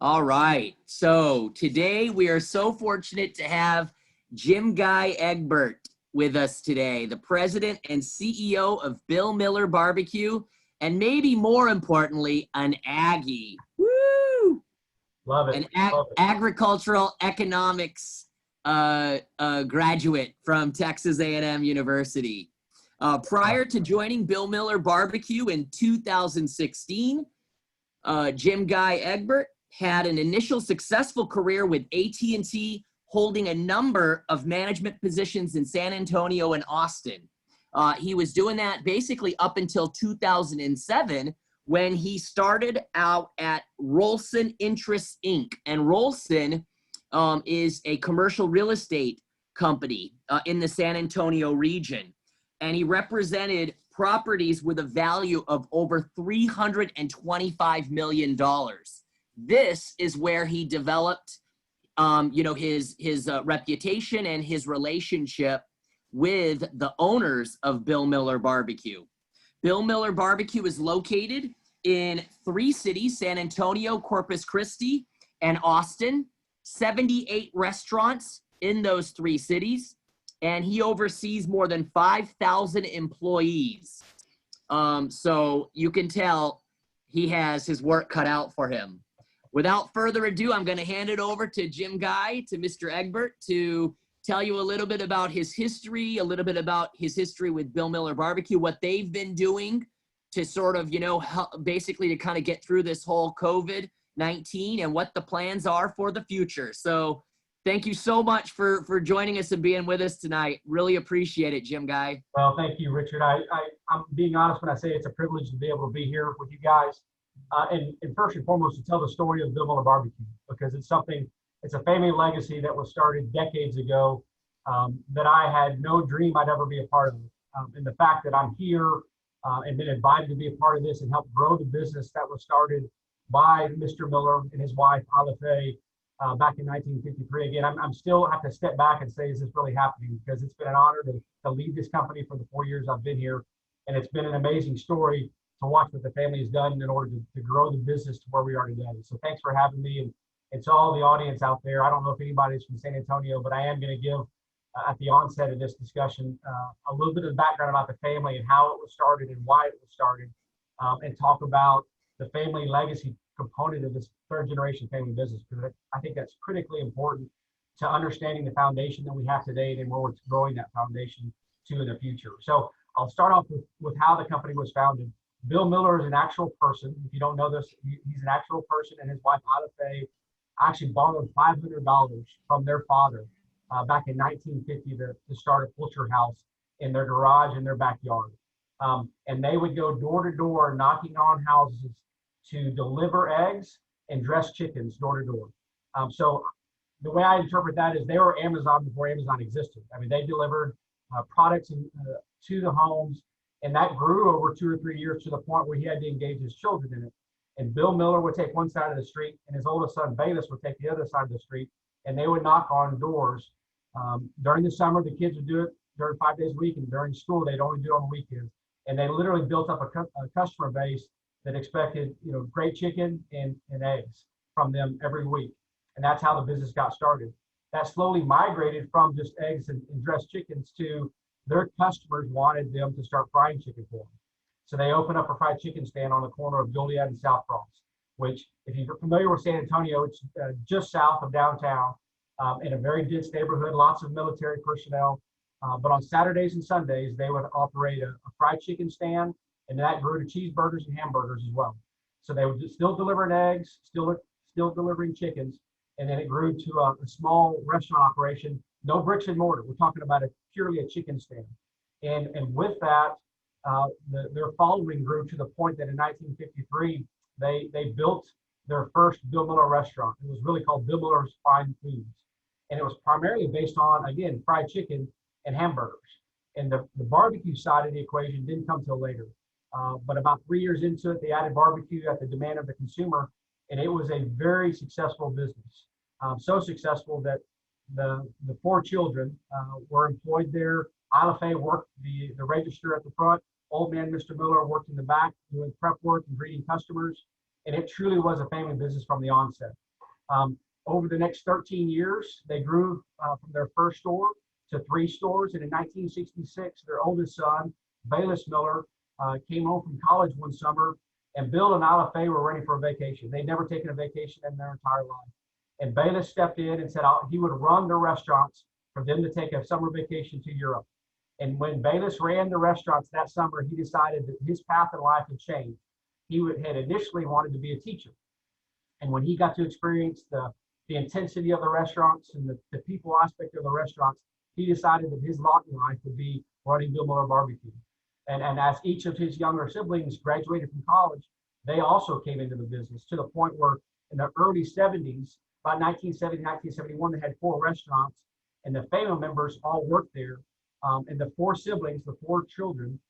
All right. So today we are so fortunate to have Jim Guy Egbert with us today, the president and CEO of Bill Miller Barbecue, and maybe more importantly, an Aggie. Woo! Love it. An Love it. agricultural economics graduate from Texas A&M University. Prior to joining Bill Miller Barbecue in 2016, Jim Guy Egbert had an initial successful career with AT&T, holding a number of management positions in San Antonio and Austin. He was doing that basically up until 2007 when he started out at Rolson Interests, Inc. And Rolson is a commercial real estate company in the San Antonio region. And he represented properties with a value of over $325 million. This is where he developed, his reputation and his relationship with the owners of Bill Miller Barbecue. Bill Miller Barbecue is located in 3 cities, San Antonio, Corpus Christi, and Austin, 78 restaurants in those 3 cities, and he oversees more than 5,000 employees. So you can tell he has his work cut out for him. Without further ado, I'm going to hand it over to Jim Guy, to Mr. Egbert, to tell you a little bit about his history, with Bill Miller Barbecue, what they've been doing to sort of, basically to kind of get through this whole COVID-19 and what the plans are for the future. So thank you so much for joining us and being with us tonight. Really appreciate it, Jim Guy. Well, thank you, Richard. I'm being honest when I say it's a privilege to be able to be here with you guys. And first and foremost, to tell the story of Bill Miller Barbecue, because it's a family legacy that was started decades ago that I had no dream I'd ever be a part of. And the fact that I'm here and been invited to be a part of this and help grow the business that was started by Mr. Miller and his wife, Ala Faye, back in 1953. Again, I'm still have to step back and say, is this really happening? Because it's been an honor to lead this company for the 4 years I've been here. And it's been an amazing story to watch what the family has done in order to grow the business to where we are today. So thanks for having me. And to all the audience out there, I don't know if anybody's from San Antonio, but I am going to give, at the onset of this discussion, a little bit of background about the family and how it was started and why it was started, and talk about the family legacy component of this 3rd generation family business, because I think that's critically important to understanding the foundation that we have today and where we're growing that foundation to in the future. So I'll start off with how the company was founded. Bill Miller is an actual person. If you don't know this, he's an actual person, and his wife, Ala Faye, actually borrowed $500 from their father back in 1950 to start a butcher house in their garage in their backyard. And they would go door to door knocking on houses to deliver eggs and dressed chickens door to door. So the way I interpret that is they were Amazon before Amazon existed. I mean, they delivered products to the homes, and that grew over 2 or 3 years to the point where he had to engage his children in it. And Bill Miller would take one side of the street, and his oldest son, Bayless, would take the other side of the street, and they would knock on doors. During the summer, the kids would do it during 5 days a week, and during school, they'd only do it on the weekends. And they literally built up a customer base that expected, great chicken and eggs from them every week. And that's how the business got started. That slowly migrated from just eggs and dressed chickens to their customers wanted them to start frying chicken for them. So they opened up a fried chicken stand on the corner of Joliet and South Bronx, which, if you're familiar with San Antonio, it's just south of downtown, in a very dense neighborhood, lots of military personnel. But on Saturdays and Sundays, they would operate a fried chicken stand, and that grew to cheeseburgers and hamburgers as well. So they would still delivering eggs, still delivering chickens, and then it grew to a small restaurant operation, no bricks and mortar. We're talking about purely a chicken stand. And with that, their following grew to the point that in 1953, they built their first Bill Miller restaurant. It was really called Bill Miller's Fine Foods. And it was primarily based on, again, fried chicken and hamburgers. And the barbecue side of the equation didn't come till later. But about 3 years into it, they added barbecue at the demand of the consumer, and it was a very successful business. So successful that the 4 children were employed there. Ala Faye worked the register at the front. Old man Mr. Miller worked in the back doing prep work and greeting customers. And it truly was a family business from the onset. Over the next 13 years, they grew from their first store to 3 stores. And in 1966, their oldest son, Bayless Miller, came home from college one summer, and Bill and Isla Faye were ready for a vacation. They'd never taken a vacation in their entire life. And Bayless stepped in and said he would run the restaurants for them to take a summer vacation to Europe. And when Bayless ran the restaurants that summer, he decided that his path in life had changed. He had initially wanted to be a teacher. And when he got to experience the intensity of the restaurants and the people aspect of the restaurants, he decided that his lot in life would be running Bill Miller Barbecue. And as each of his younger siblings graduated from college, they also came into the business, to the point where in the early 70s, about 1970, 1971, they had 4 restaurants, and the family members all worked there. And the 4 siblings, the 4 children,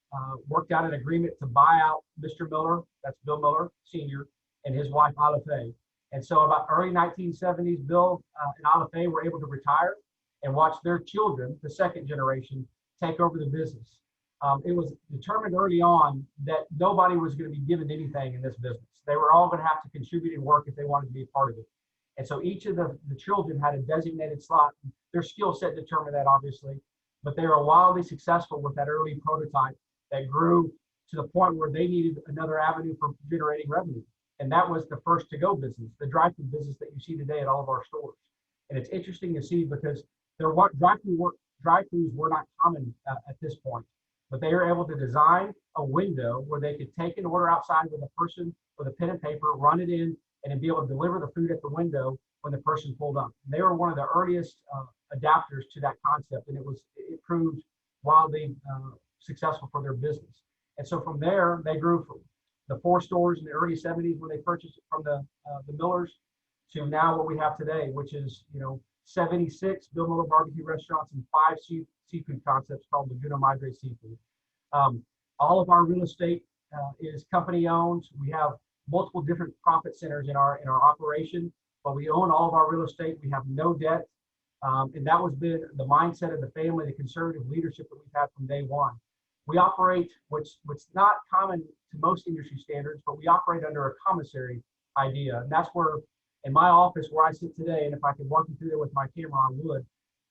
worked out an agreement to buy out Mr. Miller, that's Bill Miller Sr., and his wife, Isla Faye. And so about early 1970s, Bill and Isla Faye were able to retire and watch their children, the second generation, take over the business. It was determined early on that nobody was going to be given anything in this business. They were all going to have to contribute and work if they wanted to be a part of it. And so each of the children had a designated slot. Their skill set determined that, obviously, but they were wildly successful with that early prototype that grew to the point where they needed another avenue for generating revenue. And that was the first to-go business, the drive-through business that you see today at all of our stores. And it's interesting to see because drive-throughs were not common at this point, but they were able to design a window where they could take an order outside with a person with a pen and paper, run it in, and then be able to deliver the food at the window when the person pulled up. And they were one of the earliest adapters to that concept, and it proved wildly successful for their business. And so from there, they grew from the 4 stores in the early 70s when they purchased it from the Millers to now what we have today, which is 76 Bill Miller barbecue restaurants and 5 seafood concepts called Laguna Madre Seafood. All of our real estate is company owned. We have multiple different profit centers in our operation, but we own all of our real estate. We have no debt. And that was been the mindset of the family, the conservative leadership that we've had from day one. We operate what's not common to most industry standards, but we operate under a commissary idea. And that's where, in my office where I sit today, and if I could walk you through there with my camera, I would,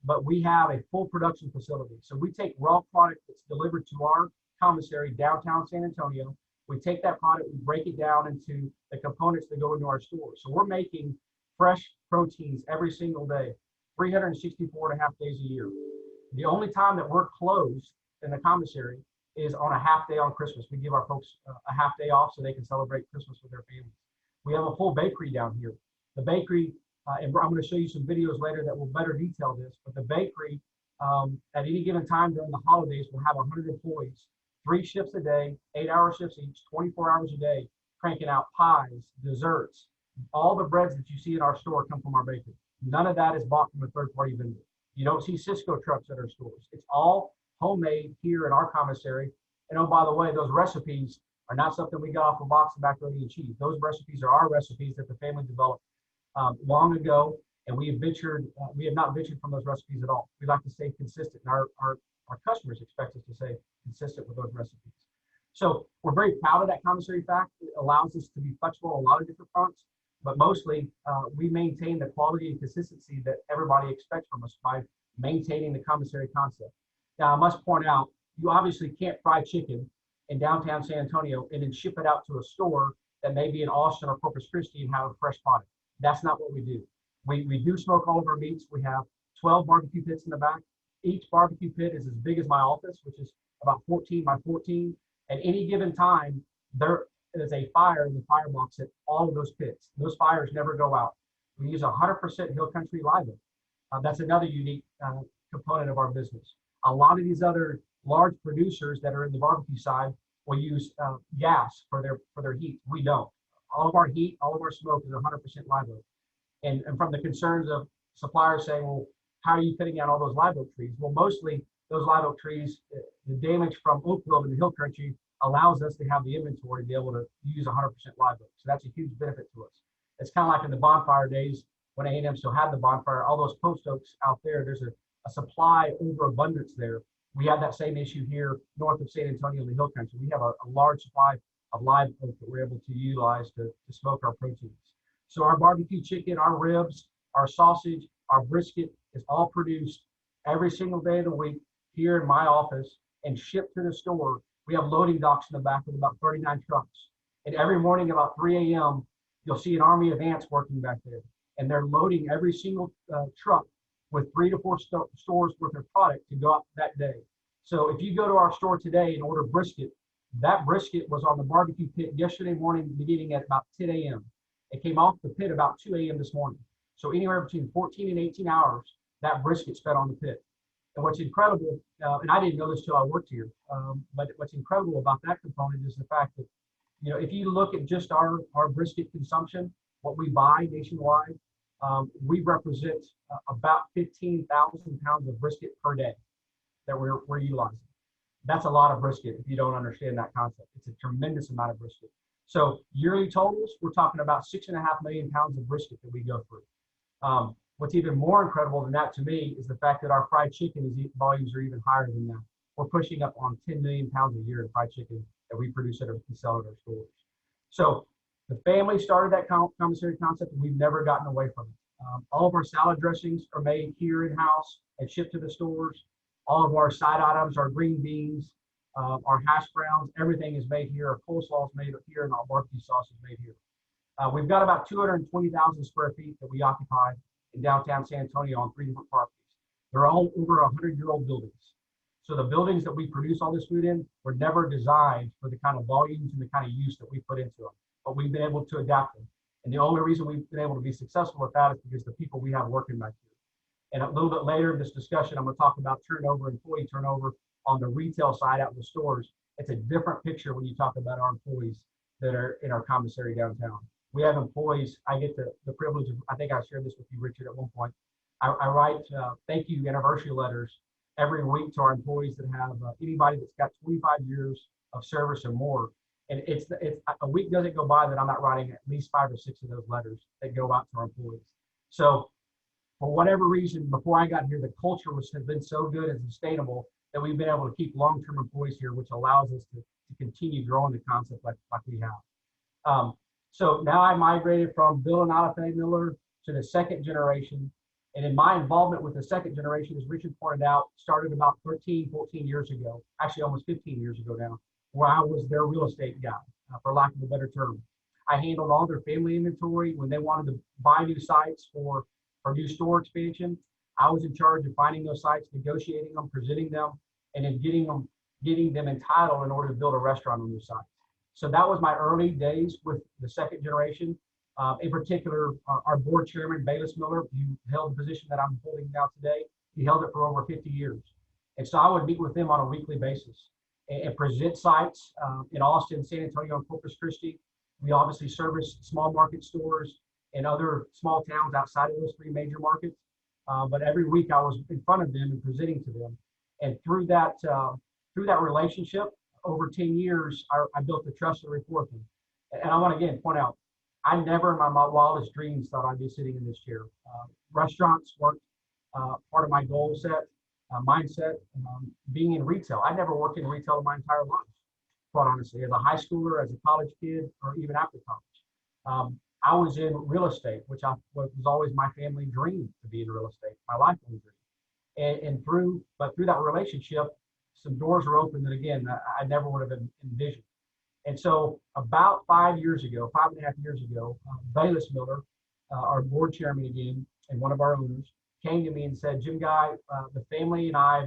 but we have a full production facility. So we take raw product that's delivered to our commissary downtown San Antonio. We take that product, we break it down into the components that go into our stores. So we're making fresh proteins every single day, 364 and a half days a year. The only time that we're closed in the commissary is on a half day on Christmas. We give our folks a half day off so they can celebrate Christmas with their families. We have a full bakery down here. The bakery, and I'm going to show you some videos later that will better detail this, but the bakery at any given time during the holidays will have 100 employees, 3 shifts a day, 8-hour shifts each, 24 hours a day, cranking out pies, desserts. All the breads that you see in our store come from our bakery. None of that is bought from a third-party vendor. You don't see Cisco trucks at our stores. It's all homemade here in our commissary. And oh, by the way, those recipes are not something we got off a box of macaroni and cheese. Those recipes are our recipes that the family developed long ago, and we have not ventured from those recipes at all. We like to stay consistent, and our customers expect us to stay consistent with those recipes. So we're very proud of that commissary fact. It allows us to be flexible on a lot of different fronts, but mostly we maintain the quality and consistency that everybody expects from us by maintaining the commissary concept. Now, I must point out, you obviously can't fry chicken in downtown San Antonio and then ship it out to a store that may be in Austin or Corpus Christi and have a fresh product. That's not what we do. We do smoke all of our meats. We have 12 barbecue pits in the back. Each barbecue pit is as big as my office, which is about 14 by 14. At any given time, there is a fire in the firebox at all of those pits. Those fires never go out. We use 100% Hill Country live oak. That's another unique component of our business. A lot of these other large producers that are in the barbecue side will use gas for their heat. We don't. All of our heat, all of our smoke is 100% live oak. And from the concerns of suppliers saying, well, how are you fitting out all those live oak trees? Well, mostly those live oak trees, the damage from oak wilt in the hill country allows us to have the inventory to be able to use 100% live oak. So that's a huge benefit to us. It's kind of like in the bonfire days when A&M still had the bonfire, all those post oaks out there, there's a supply overabundance there. We have that same issue here north of San Antonio in the hill country. We have a large supply of live oak that we're able to utilize to smoke our proteins. So our barbecue chicken, our ribs, our sausage, our brisket is all produced every single day of the week here in my office and shipped to the store. We have loading docks in the back with about 39 trucks. And every morning about 3 a.m., you'll see an army of ants working back there. And they're loading every single truck with 3 to 4 stores worth of product to go out that day. So if you go to our store today and order brisket, that brisket was on the barbecue pit yesterday morning, beginning at about 10 a.m. It came off the pit about 2 a.m. this morning. So anywhere between 14 and 18 hours, that brisket's fed on the pit. And what's incredible, and I didn't know this till I worked here, but what's incredible about that component is the fact that, you know, if you look at just our brisket consumption, what we buy nationwide, we represent about 15,000 pounds of brisket per day that we're utilizing. That's a lot of brisket if you don't understand that concept. It's a tremendous amount of brisket. So yearly totals, we're talking about 6.5 million pounds of brisket that we go through. What's even more incredible than that to me is the fact that our fried chicken volumes are even higher than that. We're pushing up on 10 million pounds a year in fried chicken that we produce and sell at our stores. So the family started that commissary concept, and we've never gotten away from it. All of our salad dressings are made here in-house and shipped to the stores. All of our side items, our green beans, our hash browns, everything is made here. Our coleslaw is made here, and our barbecue sauce is made here. We've got about 220,000 square feet that we occupy in downtown San Antonio on 3 different properties. They're all over 100-year-old buildings. So the buildings that we produce all this food in were never designed for the kind of volumes and the kind of use that we put into them, but we've been able to adapt them. And the only reason we've been able to be successful with that is because the people we have working back here. And a little bit later in this discussion, I'm going to talk about turnover, employee turnover on the retail side out in the stores. It's a different picture when you talk about our employees that are in our commissary downtown. We have employees. I get the privilege of, I think I shared this with you, Richard, at one point. I write thank you anniversary letters every week to our employees that have anybody that's got 25 years of service or more. And it's a week doesn't go by that I'm not writing at least 5 or 6 of those letters that go out to our employees. So for whatever reason, before I got here, the culture has been so good and sustainable that we've been able to keep long-term employees here, which allows us to continue growing the concept like we have. So now I migrated from Bill and Ida Faye Miller to the second generation. And in my involvement with the second generation, as Richard pointed out, started about 13, 14 years ago, actually almost 15 years ago now, where I was their real estate guy, for lack of a better term. I handled all their family inventory when they wanted to buy new sites for new store expansion. I was in charge of finding those sites, negotiating them, presenting them, and then getting them entitled in order to build a restaurant on those sites. So that was my early days with the second generation. In particular, our board chairman, Bayless Miller, who held the position that I'm holding now today, he held it for over 50 years. And so I would meet with them on a weekly basis and present sites in Austin, San Antonio, and Corpus Christi. We obviously service small market stores and other small towns outside of those 3 major markets. But every week I was in front of them and presenting to them. And through that relationship, over 10 years, I built a trust and rapport with them. And I want to again point out, I never in my wildest dreams thought I'd be sitting in this chair. Restaurants weren't part of my goal set, mindset. Being in retail, I never worked in retail in my entire life, quite honestly, as a high schooler, as a college kid, or even after college. I was in real estate, which was always my family dream to be in real estate, my lifelong dream. And through that relationship, some doors were open that again I never would have envisioned. And so about 5.5 years ago, Bayless Miller, our board chairman again, and one of our owners, came to me and said, Jim Guy, the family and I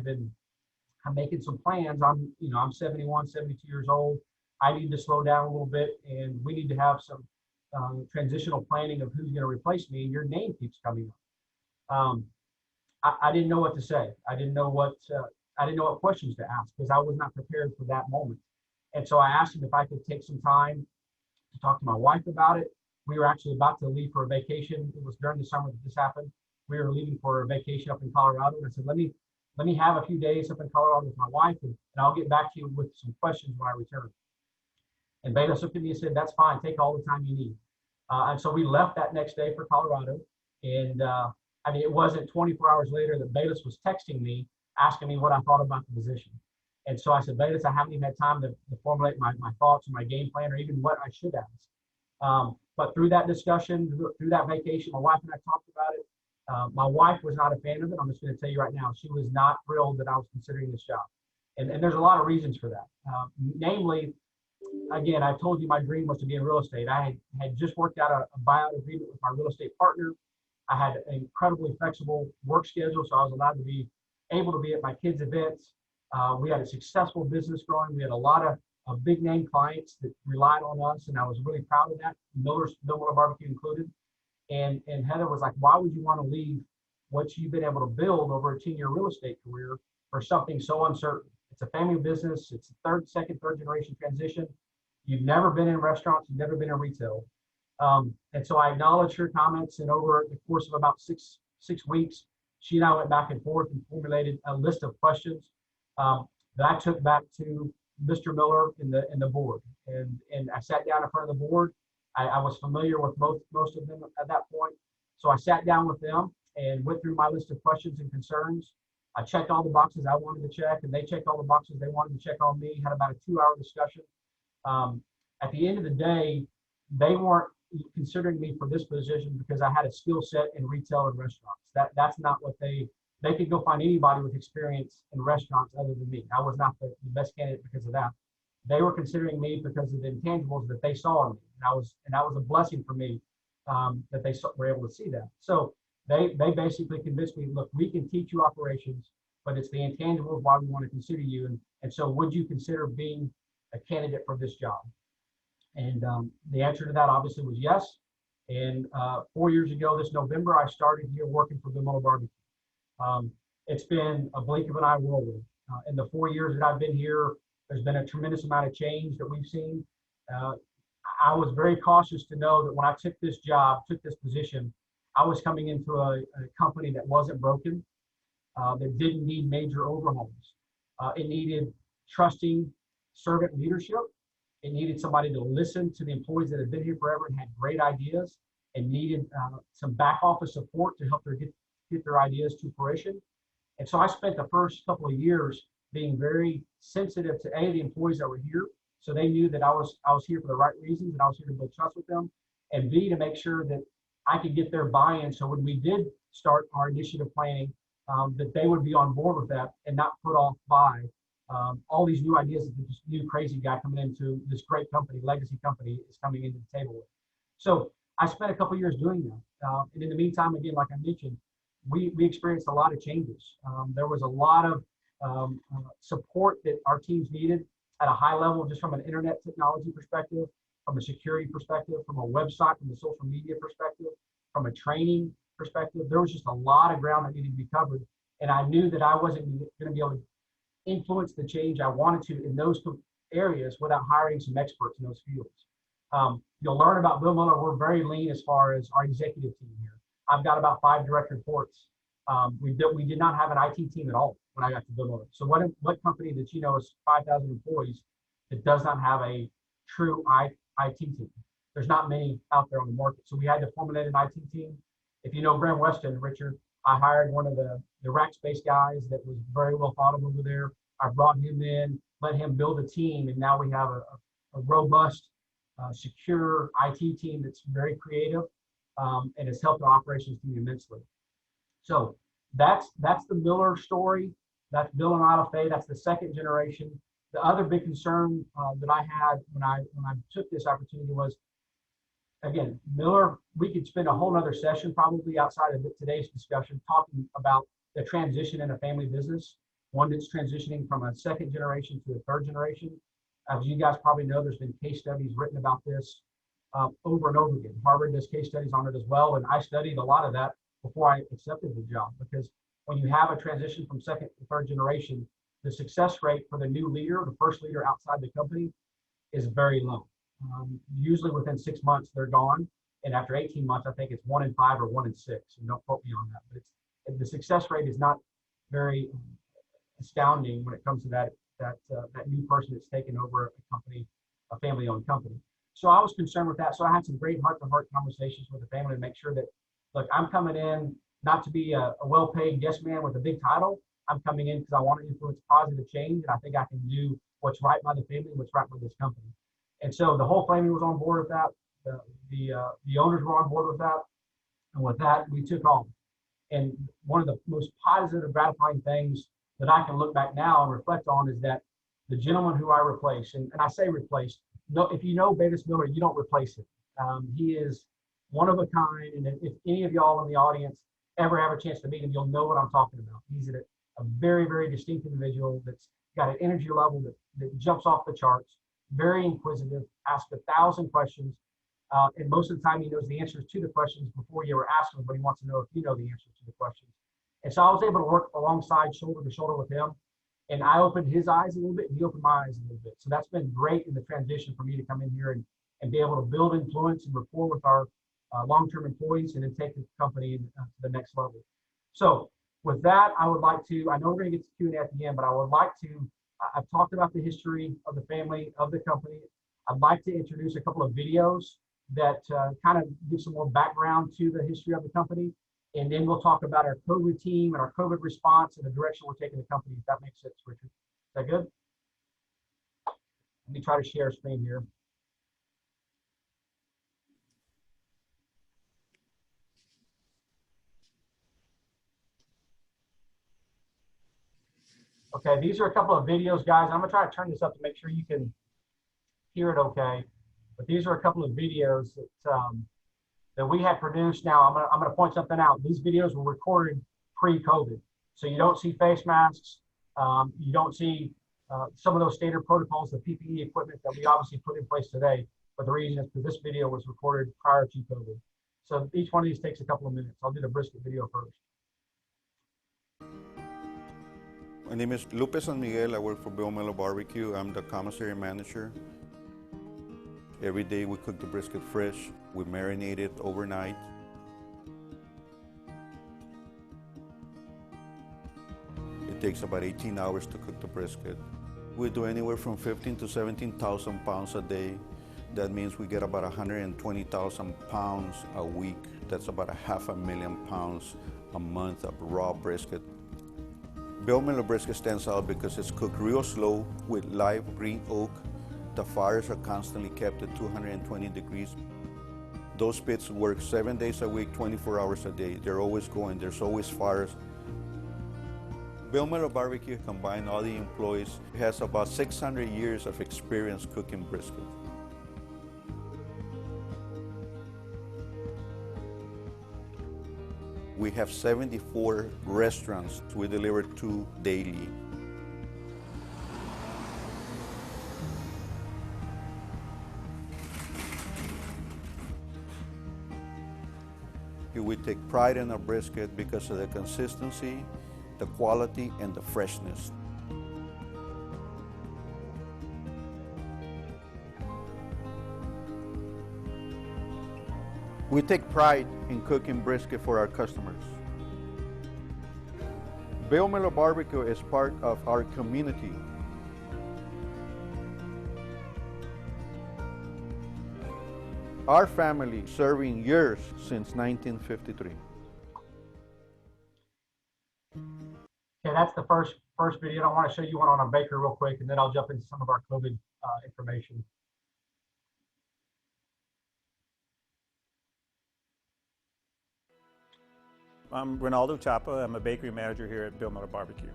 I'm making some plans. I'm 71, 72 years old. I need to slow down a little bit, and we need to have some transitional planning of who's going to replace me. And your name keeps coming up. I didn't know what to say. I didn't know what questions to ask because I was not prepared for that moment. And so I asked him if I could take some time to talk to my wife about it. We were actually about to leave for a vacation. It was during the summer that this happened. We were leaving for a vacation up in Colorado. And I said, let me have a few days up in Colorado with my wife, and I'll get back to you with some questions when I return. And Bayless looked at me and said, that's fine. Take all the time you need. And so we left that next day for Colorado. And it wasn't 24 hours later that Bayless was texting me, asking me what I thought about the position. And so I said, Bayless, I haven't even had time to formulate my thoughts or my game plan or even what I should ask. But through that discussion, through that vacation, my wife and I talked about it. My wife was not a fan of it. I'm just going to tell you right now, she was not thrilled that I was considering this job. And there's a lot of reasons for that. Namely, again, I told you my dream was to be in real estate. I had just worked out a buyout agreement with my real estate partner. I had an incredibly flexible work schedule, so I was allowed to be able to be at my kids' events. We had a successful business growing. We had a lot of big name clients that relied on us, and I was really proud of that, Bill Miller Barbecue included. And Heather was like, why would you want to leave what you've been able to build over a 10-year real estate career for something so uncertain? It's a family business. It's a second, third generation transition. You've never been in restaurants. You've never been in retail. And so I acknowledged her comments, and over the course of about six weeks, she and I went back and forth and formulated a list of questions that I took back to Mr. Miller and the board. And I sat down in front of the board. I was familiar with most of them at that point. So I sat down with them and went through my list of questions and concerns. I checked all the boxes I wanted to check, and they checked all the boxes they wanted to check on me. Had about a 2-hour discussion. At the end of the day, they weren't considering me for this position because I had a skill set in retail and restaurants. That's not what they could go find anybody with experience in restaurants other than me. I was not the best candidate because of that. They were considering me because of the intangibles that they saw in me, and that was a blessing for me that they were able to see that. So they basically convinced me, look, we can teach you operations, but it's the intangibles why we want to consider you. And so would you consider being a candidate for this job? And the answer to that obviously was yes. And 4 years ago, this November, I started here working for Bill Miller Barbecue. It's been a blink of an eye whirlwind. In the 4 years that I've been here, there's been a tremendous amount of change that we've seen. I was very cautious to know that when I took this job, took this position, I was coming into a company that wasn't broken, that didn't need major overhauls. It needed trusting servant leadership. It needed somebody to listen to the employees that had been here forever and had great ideas, and needed some back office support to help get their ideas to fruition. And so I spent the first couple of years being very sensitive to the employees that were here, so they knew that I was here for the right reasons, and I was here to build trust with them, and B, to make sure that I could get their buy-in. So when we did start our initiative planning, that they would be on board with that and not put off by all these new ideas that this new crazy guy coming into this great company, legacy company, is coming into the table with. So I spent a couple of years doing that. And in the meantime, again, like I mentioned, we experienced a lot of changes. There was a lot of support that our teams needed at a high level, just from an internet technology perspective, from a security perspective, from a website, from a social media perspective, from a training perspective. There was just a lot of ground that needed to be covered. And I knew that I wasn't going to be able to influence the change I wanted to in those areas without hiring some experts in those fields. You'll learn about Bill Miller. We're very lean as far as our executive team here. I've got about 5 direct reports. We did not have an IT team at all when I got to Bill Miller. So what company that you know is 5,000 employees that does not have a true IT team? There's not many out there on the market. So we had to formulate an IT team. If you know Graham Weston, Richard, I hired one of the rack space guys that was very well thought of over there. I brought him in, let him build a team, and now we have a robust, secure IT team that's very creative, and has helped the operations team immensely. So that's the Miller story. That's Bill and Ida Faye. That's the second generation. The other big concern that I had when I took this opportunity was, again, Miller, we could spend a whole other session probably outside of today's discussion talking about the transition in a family business, one that's transitioning from a second generation to a third generation. As you guys probably know, there's been case studies written about this over and over again. Harvard does case studies on it as well, and I studied a lot of that before I accepted the job, because when you have a transition from second to third generation, the success rate for the new leader, the first leader outside the company, is very low. Usually within 6 months, they're gone. And after 18 months, I think it's 1 in 5 or 1 in 6. And don't quote me on that, but the success rate is not very astounding when it comes to that new person that's taken over a company, a family-owned company. So I was concerned with that. So I had some great heart-to-heart conversations with the family to make sure that, look, I'm coming in not to be a well-paid yes man with a big title. I'm coming in because I want to influence positive change, and I think I can do what's right by the family and what's right by this company. And so the whole family was on board with that. the owners were on board with that. And with that, we took off. And one of the most positive, gratifying things that I can look back now and reflect on is that the gentleman who I replaced, and I say replaced, no, if you know Bavis Miller, you don't replace him. He is one of a kind. And if any of y'all in the audience ever have a chance to meet him, you'll know what I'm talking about. He's a very, very distinct individual that's got an energy level that jumps off the charts, very inquisitive, asks 1,000 questions. And most of the time he knows the answers to the questions before you ever ask him, but he wants to know if you know the answers to the questions. And so I was able to work alongside, shoulder to shoulder with him. And I opened his eyes a little bit, and he opened my eyes a little bit. So that's been great in the transition for me to come in here and be able to build influence and rapport with our long-term employees and then take the company to the next level. So with that, I would like to, I know we're going to get to Q&A at the end, but I would like to, I've talked about the history of the family, of the company. I'd like to introduce a couple of videos that kind of give some more background to the history of the company. And then we'll talk about our COVID team and our COVID response and the direction we're taking the company, if that makes sense, Richard. Is that good? Let me try to share screen here. Okay, these are a couple of videos, guys. I'm gonna try to turn this up to make sure you can hear it okay. But these are a couple of videos that we had produced. Now, I'm gonna point something out. These videos were recorded pre-COVID. So you don't see face masks. You don't see some of those standard protocols, the PPE equipment that we obviously put in place today. But the reason is because this video was recorded prior to COVID. So each one of these takes a couple of minutes. I'll do the brisket video first. My name is Lupe San Miguel. I work for Bill Miller Barbecue. I'm the commissary manager. Every day we cook the brisket fresh. We marinate it overnight. It takes about 18 hours to cook the brisket. We do anywhere from 15 to 17,000 pounds a day. That means we get about 120,000 pounds a week. That's about 500,000 pounds a month of raw brisket. Bill Miller brisket stands out because it's cooked real slow with live green oak. The fires are constantly kept at 220 degrees. Those pits work 7 days a week, 24 hours a day. They're always going, there's always fires. Bill Miller Barbecue combined all the employees. It has about 600 years of experience cooking brisket. We have 74 restaurants we deliver to daily. We take pride in our brisket because of the consistency, the quality, and the freshness. We take pride in cooking brisket for our customers. Bill Miller Barbecue is part of our community. Our family serving years since 1953. Okay, that's the first video. I want to show you one on a bakery real quick, and then I'll jump into some of our COVID information. I'm Ronaldo Chapa. I'm a bakery manager here at Bill Miller Barbecue.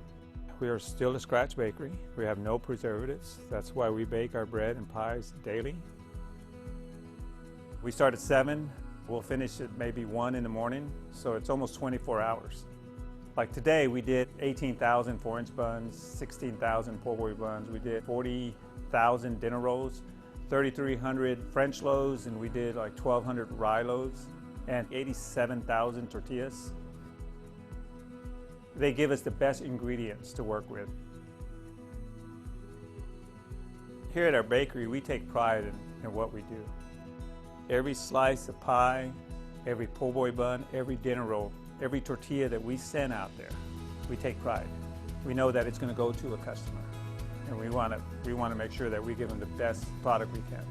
We are still a scratch bakery. We have no preservatives. That's why we bake our bread and pies daily. We start at 7. We'll finish at maybe 1 in the morning, so it's almost 24 hours. Like today, we did 18,000 4-inch buns, 16,000 po' boy buns. We did 40,000 dinner rolls, 3,300 French loaves, and we did like 1,200 rye loaves, and 87,000 tortillas. They give us the best ingredients to work with. Here at our bakery, we take pride in what we do. Every slice of pie, every po' boy bun, every dinner roll, every tortilla that we send out there, we take pride. We know that it's going to go to a customer, and we want to make sure that we give them the best product we can.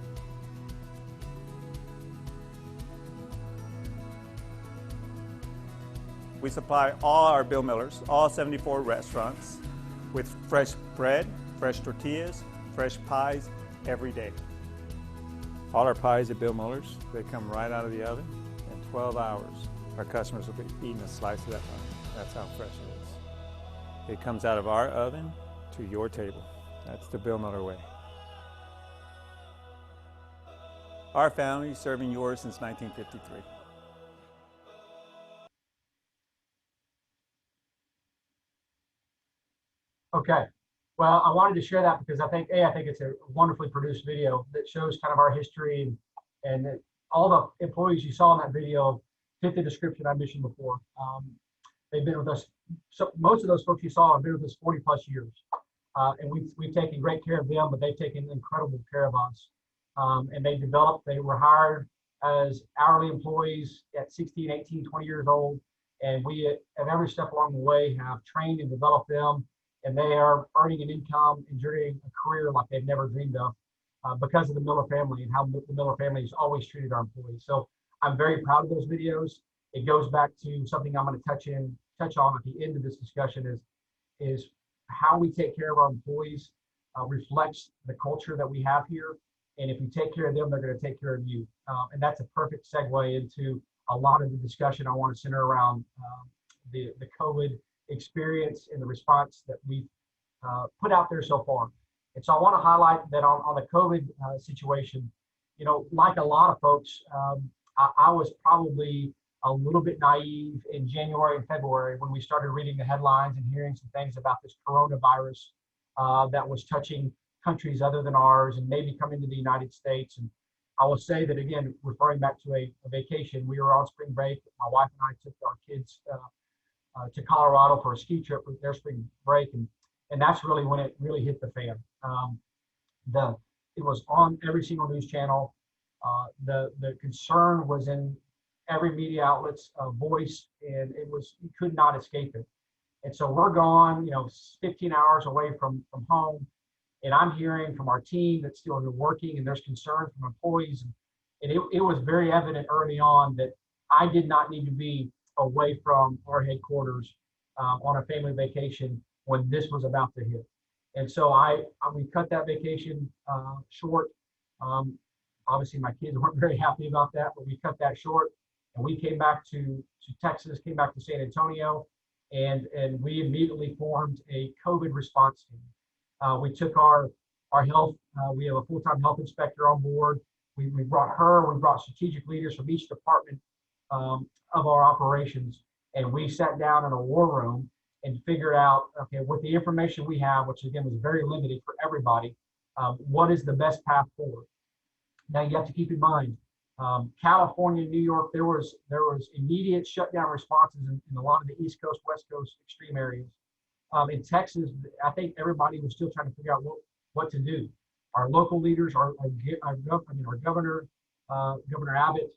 We supply all our Bill Millers, all 74 restaurants, with fresh bread, fresh tortillas, fresh pies every day. All our pies at Bill Miller's, they come right out of the oven. In 12 hours, our customers will be eating a slice of that pie. That's how fresh it is. It comes out of our oven to your table. That's the Bill Miller way. Our family serving yours since 1953. Okay. Well, I wanted to share that because I think it's a wonderfully produced video that shows kind of our history and that all the employees you saw in that video fit the description I mentioned before. They've been with us. So most of those folks you saw have been with us 40 plus years. And we've taken great care of them, but they've taken incredible care of us. And they were hired as hourly employees at 16, 18, 20 years old. And we, at every step along the way, have trained and developed them. And they are earning an income, enjoying a career like they've never dreamed of because of the Miller family and how the Miller family has always treated our employees. So I'm very proud of those videos. It goes back to something I'm going to touch on at the end of this discussion is how we take care of our employees reflects the culture that we have here. And if you take care of them, they're going to take care of you. And that's a perfect segue into a lot of the discussion I want to center around the COVID experience and the response that we've put out there so far. And so I want to highlight that on the COVID situation, like a lot of folks, I was probably a little bit naive in January and February when we started reading the headlines and hearing some things about this coronavirus that was touching countries other than ours and maybe coming to the United States. And I will say that, again, referring back to a vacation, we were on spring break. My wife and I took our kids to Colorado for a ski trip with their spring break. And that's really when it really hit the fan. It was on every single news channel. The concern was in every media outlet's voice, and you could not escape it. And so we're gone, 15 hours away from home. And I'm hearing from our team that's still working, and there's concern from employees. And it was very evident early on that I did not need to be away from our headquarters on a family vacation when this was about to hit. And so we cut that vacation short. Obviously, my kids weren't very happy about that, but we cut that short. And we came back to Texas, came back to San Antonio, and we immediately formed a COVID response team. We took our health, we have a full-time health inspector on board. We brought strategic leaders from each department of our operations, and we sat down in a war room and figured out, okay, with the information we have, which again was very limited for everybody, what is the best path forward? Now you have to keep in mind, California, New York, there was immediate shutdown responses in a lot of the East Coast, West Coast extreme areas. In Texas, I think everybody was still trying to figure out what to do. Our local leaders, our governor, Governor Abbott,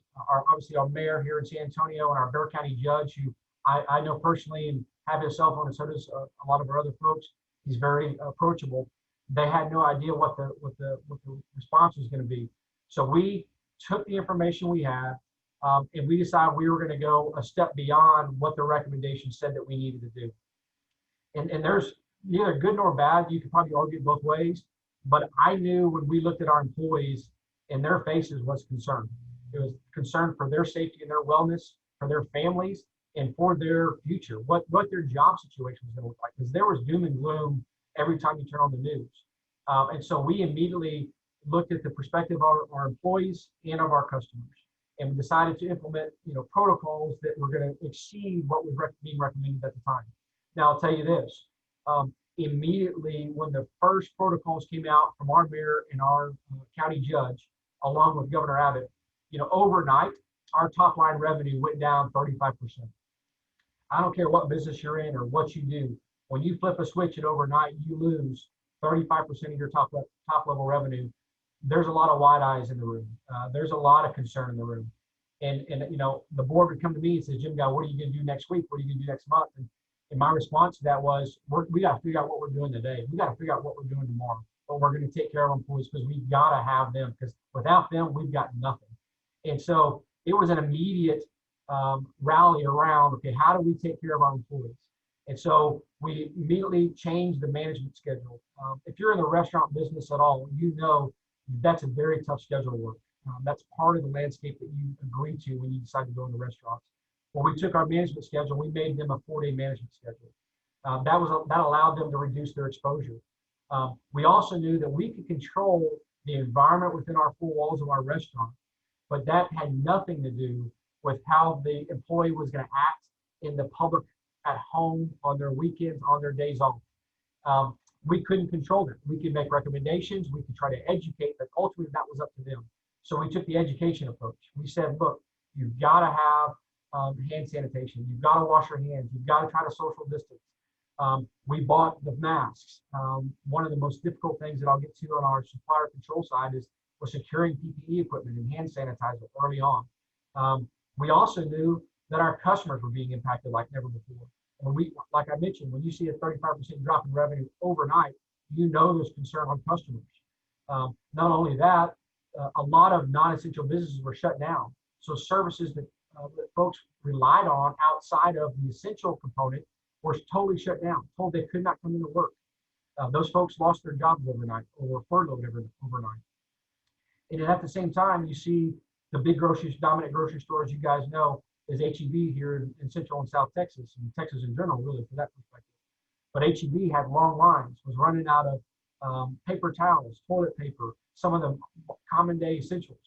obviously our mayor here in San Antonio, and our Bexar County judge, who I know personally and have his cell phone, and so does a lot of our other folks. He's very approachable. They had no idea what the response was going to be. So we took the information we had, and we decided we were going to go a step beyond what the recommendation said that we needed to do. And there's neither good nor bad. You could probably argue both ways. But I knew when we looked at our employees, in their faces was concern. It was concern for their safety and their wellness, for their families, and for their future, what their job situation was going to look like. Because there was doom and gloom every time you turn on the news. And so we immediately looked at the perspective of our employees and of our customers, and we decided to implement protocols that were going to exceed what was being recommended at the time. Now, I'll tell you this, immediately when the first protocols came out from our mayor and our county judge, along with Governor Abbott, overnight, our top line revenue went down 35%. I don't care what business you're in or what you do. When you flip a switch and overnight, you lose 35% of your top level revenue. There's a lot of wide eyes in the room. There's a lot of concern in the room. And the board would come to me and say, Jim, what are you going to do next week? What are you going to do next month? And my response to that was, we got to figure out what we're doing today. We got to figure out what we're doing tomorrow. But we're going to take care of our employees because we've got to have them, because without them, we've got nothing. And so it was an immediate rally around, okay, how do we take care of our employees? And so we immediately changed the management schedule. If you're in the restaurant business at all, that's a very tough schedule to work. That's part of the landscape that you agree to when you decide to go into restaurants. Well, we took our management schedule, we made them a 4-day management schedule. That allowed them to reduce their exposure. We also knew that we could control the environment within our 4 walls of our restaurant, but that had nothing to do with how the employee was going to act in the public, at home, on their weekends, on their days off. We couldn't control that. We could make recommendations, we could try to educate, but ultimately that was up to them. So we took the education approach. We said, look, you've got to have hand sanitation. You've got to wash your hands. You've got to try to social distance. We bought the masks. One of the most difficult things that I'll get to on our supplier control side was securing PPE equipment and hand sanitizer early on. We also knew that our customers were being impacted like never before. And like I mentioned, when you see a 35% drop in revenue overnight, you know there's concern on customers. Not only that, a lot of non-essential businesses were shut down. So services that folks relied on outside of the essential component were totally shut down, told they could not come into work. Those folks lost their jobs overnight or were furloughed overnight. And at the same time, you see the big dominant grocery stores, you guys know, is H-E-B here in Central and South Texas, and Texas in general, really, for that perspective. But H-E-B had long lines, was running out of paper towels, toilet paper, some of the common day essentials.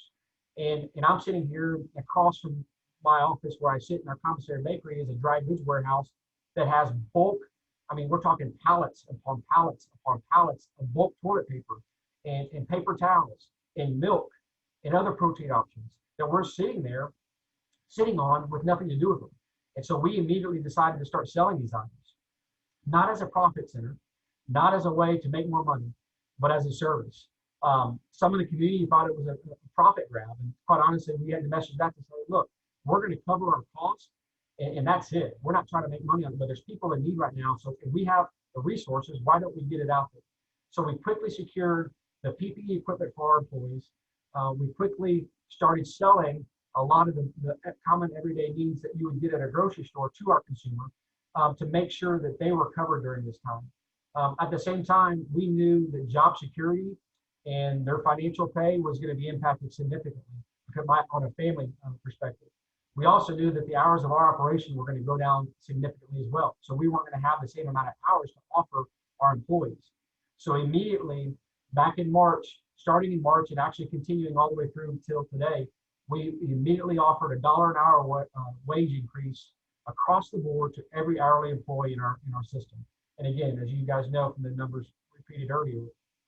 And I'm sitting here across from my office where I sit in our commissary bakery is a dry goods warehouse that has bulk, I mean, we're talking pallets upon pallets upon pallets of bulk toilet paper and paper towels and milk and other protein options that we're sitting on with nothing to do with them. And so we immediately decided to start selling these items, not as a profit center, not as a way to make more money, but as a service. Some of the community thought it was a profit grab, and quite honestly, we had to message back to say, look, we're going to cover our costs, and that's it. We're not trying to make money on it, but there's people in need right now. So if we have the resources, why don't we get it out there? So we quickly secured the PPE equipment for our employees. We quickly started selling a lot of the common everyday needs that you would get at a grocery store to our consumer to make sure that they were covered during this time. At the same time, we knew that job security and their financial pay was going to be impacted significantly on a family perspective. We also knew that the hours of our operation were going to go down significantly as well. So we weren't going to have the same amount of hours to offer our employees. So immediately back in March, starting in March and actually continuing all the way through until today, we immediately offered $1 an hour wage increase across the board to every hourly employee in our system. And again, as you guys know from the numbers repeated earlier,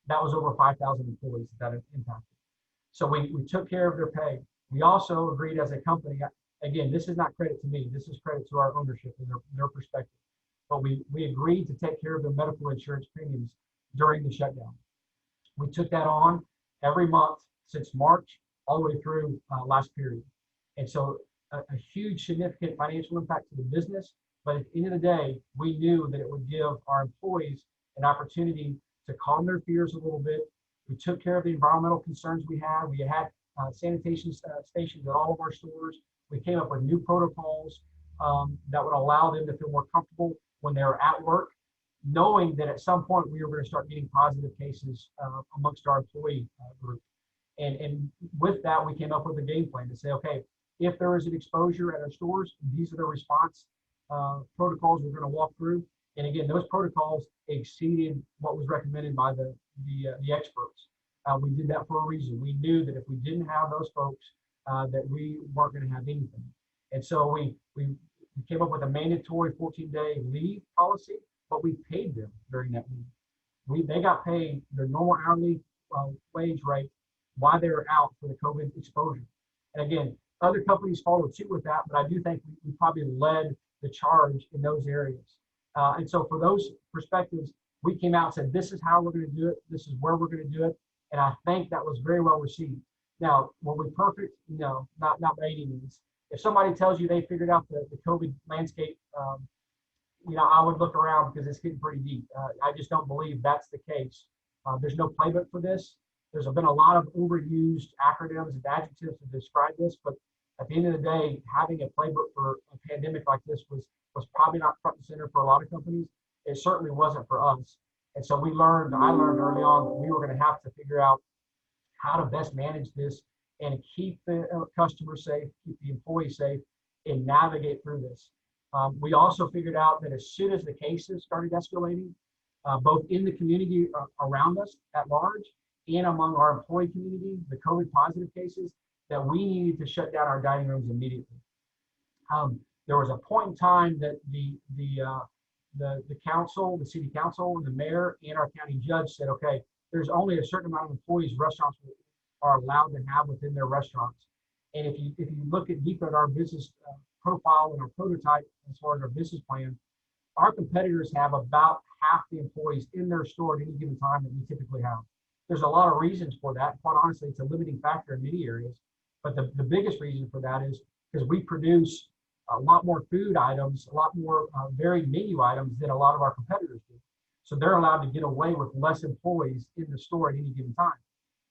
that was over 5,000 employees that impacted. So we took care of their pay. We also agreed as a company, again, this is not credit to me, this is credit to our ownership and their perspective. But we agreed to take care of their medical insurance premiums during the shutdown. We took that on every month since March all the way through last period. And so a huge significant financial impact to the business, but at the end of the day, we knew that it would give our employees an opportunity to calm their fears a little bit. We took care of the environmental concerns we had. We had sanitation stations at all of our stores. We came up with new protocols that would allow them to feel more comfortable when they were at work, knowing that at some point we were going to start getting positive cases amongst our employee group. And with that, we came up with a game plan to say, okay, if there is an exposure at our stores, these are the response protocols we're going to walk through. And again, those protocols exceeded what was recommended by the experts. We did that for a reason. We knew that if we didn't have those folks, that we weren't going to have anything. And so we came up with a mandatory 14-day leave policy, but we paid them during that leave. They got paid their normal hourly wage rate while they were out for the COVID exposure. And again, other companies followed suit with that, but I do think we probably led the charge in those areas. And so for those perspectives, we came out and said, this is how we're going to do it. This is where we're going to do it. And I think that was very well received. Now, were we perfect? No, not by any means. If somebody tells you they figured out the COVID landscape, I would look around because it's getting pretty deep. I just don't believe that's the case. There's no playbook for this. There's been a lot of overused acronyms and adjectives to describe this, but at the end of the day, having a playbook for a pandemic like this was probably not front and center for a lot of companies. It certainly wasn't for us. And so I learned early on, we were going to have to figure out how to best manage this and keep the customers safe, keep the employees safe, and navigate through this. We also figured out that as soon as the cases started escalating, both in the community around us at large and among our employee community, the COVID positive cases, that we needed to shut down our dining rooms immediately. There was a point in time that the council, the city council, and the mayor and our county judge said, okay, there's only a certain amount of employees restaurants are allowed to have within their restaurants. And if you look deeper at our business profile and our prototype as far as our business plan, our competitors have about half the employees in their store at any given time that we typically have. There's a lot of reasons for that. Quite honestly, it's a limiting factor in many areas. But the biggest reason for that is because we produce a lot more food items, a lot more varied menu items than a lot of our competitors do. So they're allowed to get away with less employees in the store at any given time.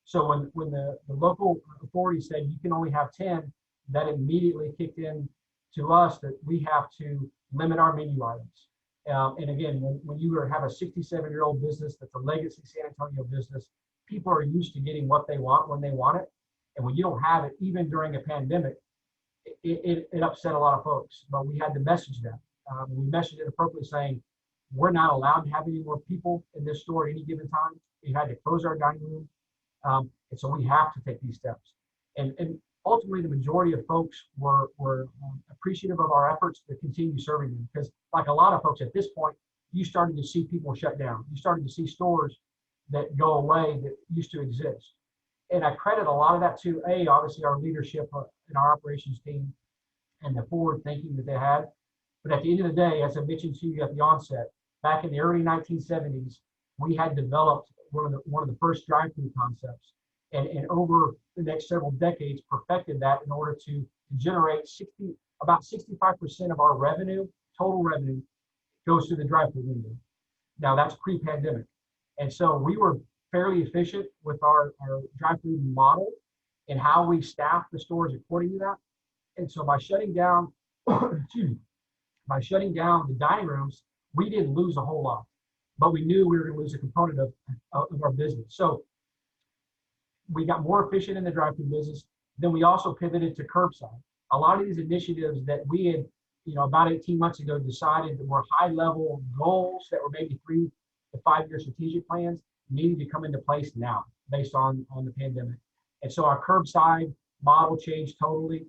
So when the local authorities said you can only have 10, that immediately kicked in to us that we have to limit our menu items. And again, when you have a 67-year-old business that's a legacy San Antonio business, people are used to getting what they want when they want it. And when you don't have it, even during a pandemic, it upset a lot of folks. But we had to message that. We messaged it appropriately saying, we're not allowed to have any more people in this store at any given time. We had to close our dining room. And so we have to take these steps. And ultimately, the majority of folks were appreciative of our efforts to continue serving them. Because like a lot of folks at this point, you started to see people shut down. You started to see stores that go away that used to exist. And I credit a lot of that to, obviously our leadership in our operations team and the forward thinking that they had. But at the end of the day, as I mentioned to you at the onset, back in the early 1970s, we had developed one of the first drive-through concepts. And over the next several decades, perfected that in order to generate about 65% of our revenue, total revenue, goes through the drive-through window. Now that's pre-pandemic. And so we were fairly efficient with our drive-through model and how we staff the stores according to that. And so by shutting down, by shutting down the dining rooms, we didn't lose a whole lot, but we knew we were going to lose a component of our business. So we got more efficient in the drive-through business. Then we also pivoted to curbside. A lot of these initiatives that we had, about 18 months ago decided that were high-level goals that were maybe 3 to 5 year strategic plans needed to come into place now based on the pandemic. And so our curbside model changed totally.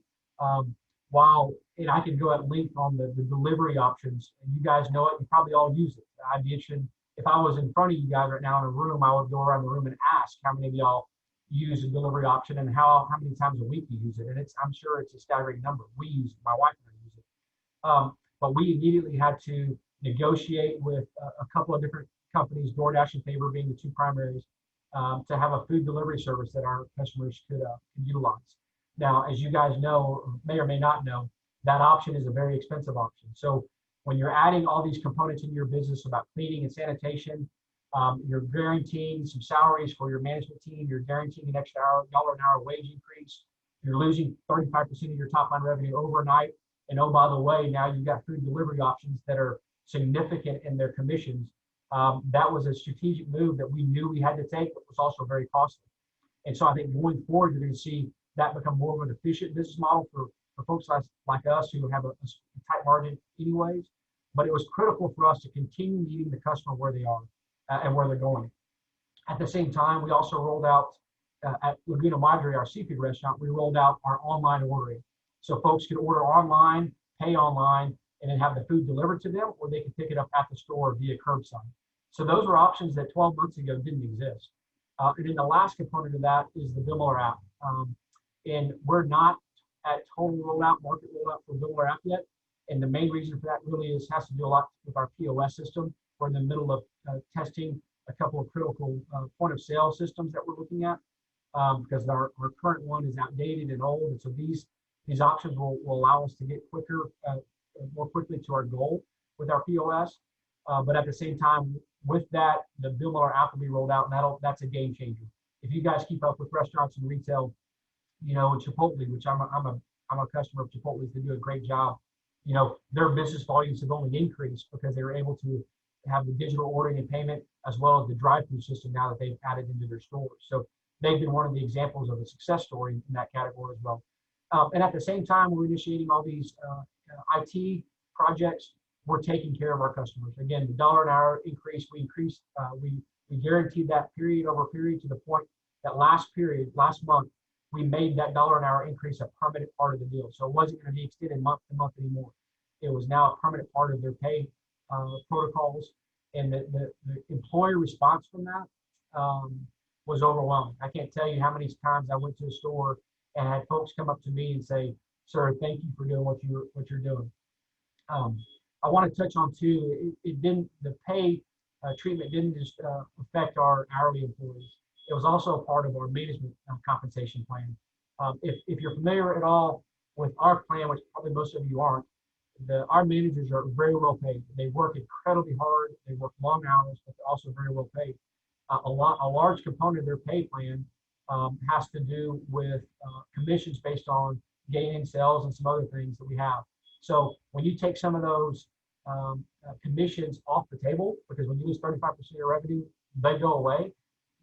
And I can go at length on the delivery options, and you guys know it, you probably all use it. I'd be interested, if I was in front of you guys right now in a room, I would go around the room and ask how many of y'all use a delivery option and how many times a week you use it. And I'm sure it's a staggering number. We use it, my wife and I use it. But we immediately had to negotiate with a couple of different companies, DoorDash and Favor being the two primaries, to have a food delivery service that our customers could utilize. Now, as you guys know, may or may not know, that option is a very expensive option. So when you're adding all these components in your business about cleaning and sanitation, you're guaranteeing some salaries for your management team, you're guaranteeing an extra $1 an hour wage increase, you're losing 35% of your top line revenue overnight. And oh, by the way, now you've got food delivery options that are significant in their commissions. That was a strategic move that we knew we had to take, but was also very costly. And so I think going forward, you're going to see that become more of an efficient business model for folks like us who have a tight margin anyways. But it was critical for us to continue meeting the customer where they are and where they're going. At the same time, we also rolled out at Laguna Madre, our seafood restaurant, we rolled out our online ordering. So folks could order online, pay online, and then have the food delivered to them, or they could pick it up at the store via curbside. So those were options that 12 months ago didn't exist. And then the last component of that is the Bill Miller app. And we're not at total rollout, market rollout for Bill Miller app yet. And the main reason for that really has to do a lot with our POS system. We're in the middle of testing a couple of critical point of sale systems that we're looking at because our current one is outdated and old. And so these options will allow us to get more quickly to our goal with our POS. But at the same time, with that, the Bill Miller app will be rolled out, and that's a game changer. If you guys keep up with restaurants and retail, Chipotle, which I'm a customer of Chipotle's, they do a great job. Their business volumes have only increased because they were able to have the digital ordering and payment as well as the drive-through system now that they've added into their stores. So they've been one of the examples of a success story in that category as well. And at the same time, we're initiating all these IT projects. We're taking care of our customers. Again, the dollar an hour increase, we guaranteed that period over period to the point that last month, we made that dollar an hour increase a permanent part of the deal. So it wasn't going to be extended month to month anymore. It was now a permanent part of their pay protocols. And the employee response from that was overwhelming. I can't tell you how many times I went to a store and had folks come up to me and say, "Sir, thank you for doing what you're doing." I want to touch on too. The pay treatment didn't just affect our hourly employees. It was also a part of our management compensation plan. If you're familiar at all with our plan, which probably most of you aren't, our managers are very well paid. They work incredibly hard. They work long hours, but they're also very well paid. A large component of their pay plan has to do with commissions based on gain in sales and some other things that we have. So when you take some of those commissions off the table, because when you lose 35% of your revenue, they go away,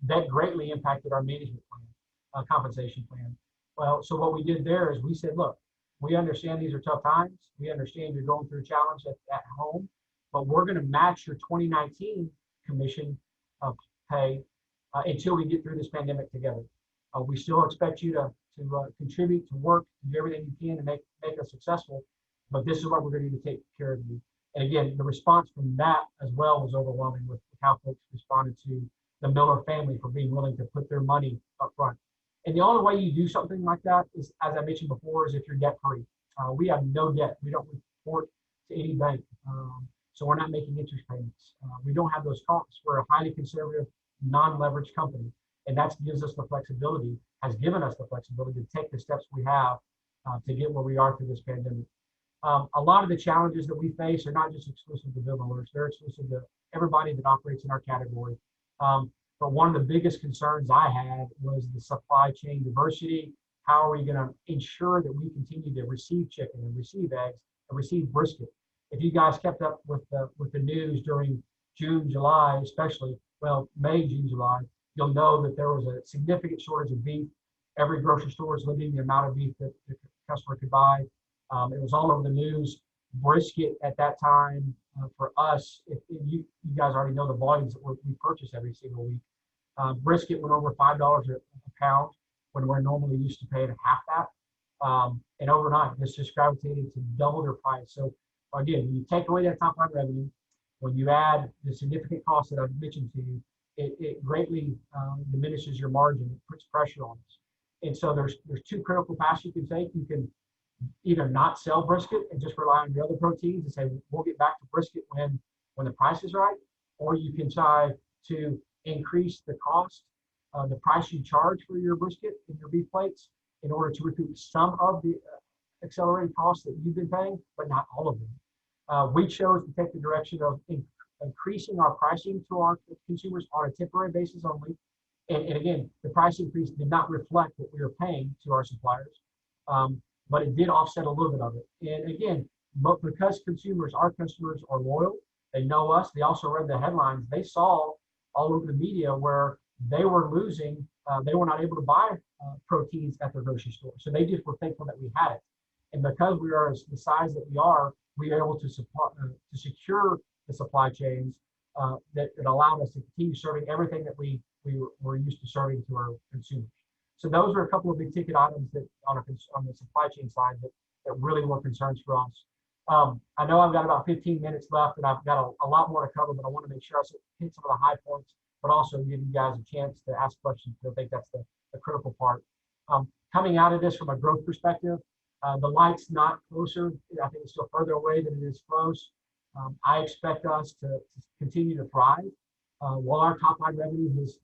that greatly impacted our management plan, compensation plan. Well, so what we did there is we said, look, we understand these are tough times. We understand you're going through a challenge at home, but we're going to match your 2019 commission pay until we get through this pandemic together. We still expect you to contribute, to work, to do everything you can to make us successful, but this is what we're going to do to take care of you. And again, the response from that as well was overwhelming with how folks responded to the Miller family for being willing to put their money up front. And the only way you do something like that is, as I mentioned before, is if you're debt free. We have no debt. We don't report to any bank. So we're not making interest payments. We don't have those costs. We're a highly conservative, non-leveraged company. And that gives us the flexibility, has given us the flexibility to take the steps we have to get where we are through this pandemic. A lot of the challenges that we face are not just exclusive to Bill Millers. They're exclusive to everybody that operates in our category. But one of the biggest concerns I had was the supply chain diversity. How are we going to ensure that we continue to receive chicken and receive eggs and receive brisket? If you guys kept up with the news during June, July, especially, well, May, June, July, you'll know that there was a significant shortage of beef. Every grocery store is limiting the amount of beef that the customer could buy. It was all over the news. Brisket at that time for us, if you guys already know the volumes that we purchase every single week. Brisket went over $5 a pound when we're normally used to paying half that. And overnight, this just gravitated to double their price. So again, when you take away that top line revenue, when you add the significant costs that I've mentioned to you, it greatly diminishes your margin. It puts pressure on us. And so there's two critical paths you can take. You can either not sell brisket and just rely on your other proteins and say, we'll get back to brisket when the price is right, or you can try to increase the cost, the price you charge for your brisket and your beef plates in order to recoup some of the accelerated costs that you've been paying, but not all of them. We chose to take the direction of increasing our pricing to our consumers on a temporary basis only. And again, the price increase did not reflect what we were paying to our suppliers, but it did offset a little bit of it. And again, but because our customers are loyal, they know us, they also read the headlines, they saw all over the media where they were losing, they were not able to buy proteins at their grocery store. So they just were thankful that we had it. And because we are the size that we are able to secure the supply chains that allowed us to continue serving everything that we were used to serving to our consumers. So those are a couple of big ticket items that on the supply chain side that really were concerns for us. I know I've got about 15 minutes left and I've got a lot more to cover, but I want to make sure I hit some of the high points, but also give you guys a chance to ask questions. I think that's the critical part. Coming out of this from a growth perspective, the light's not closer. I think it's still further away than it is close. I expect us to continue to thrive. While our top line revenue has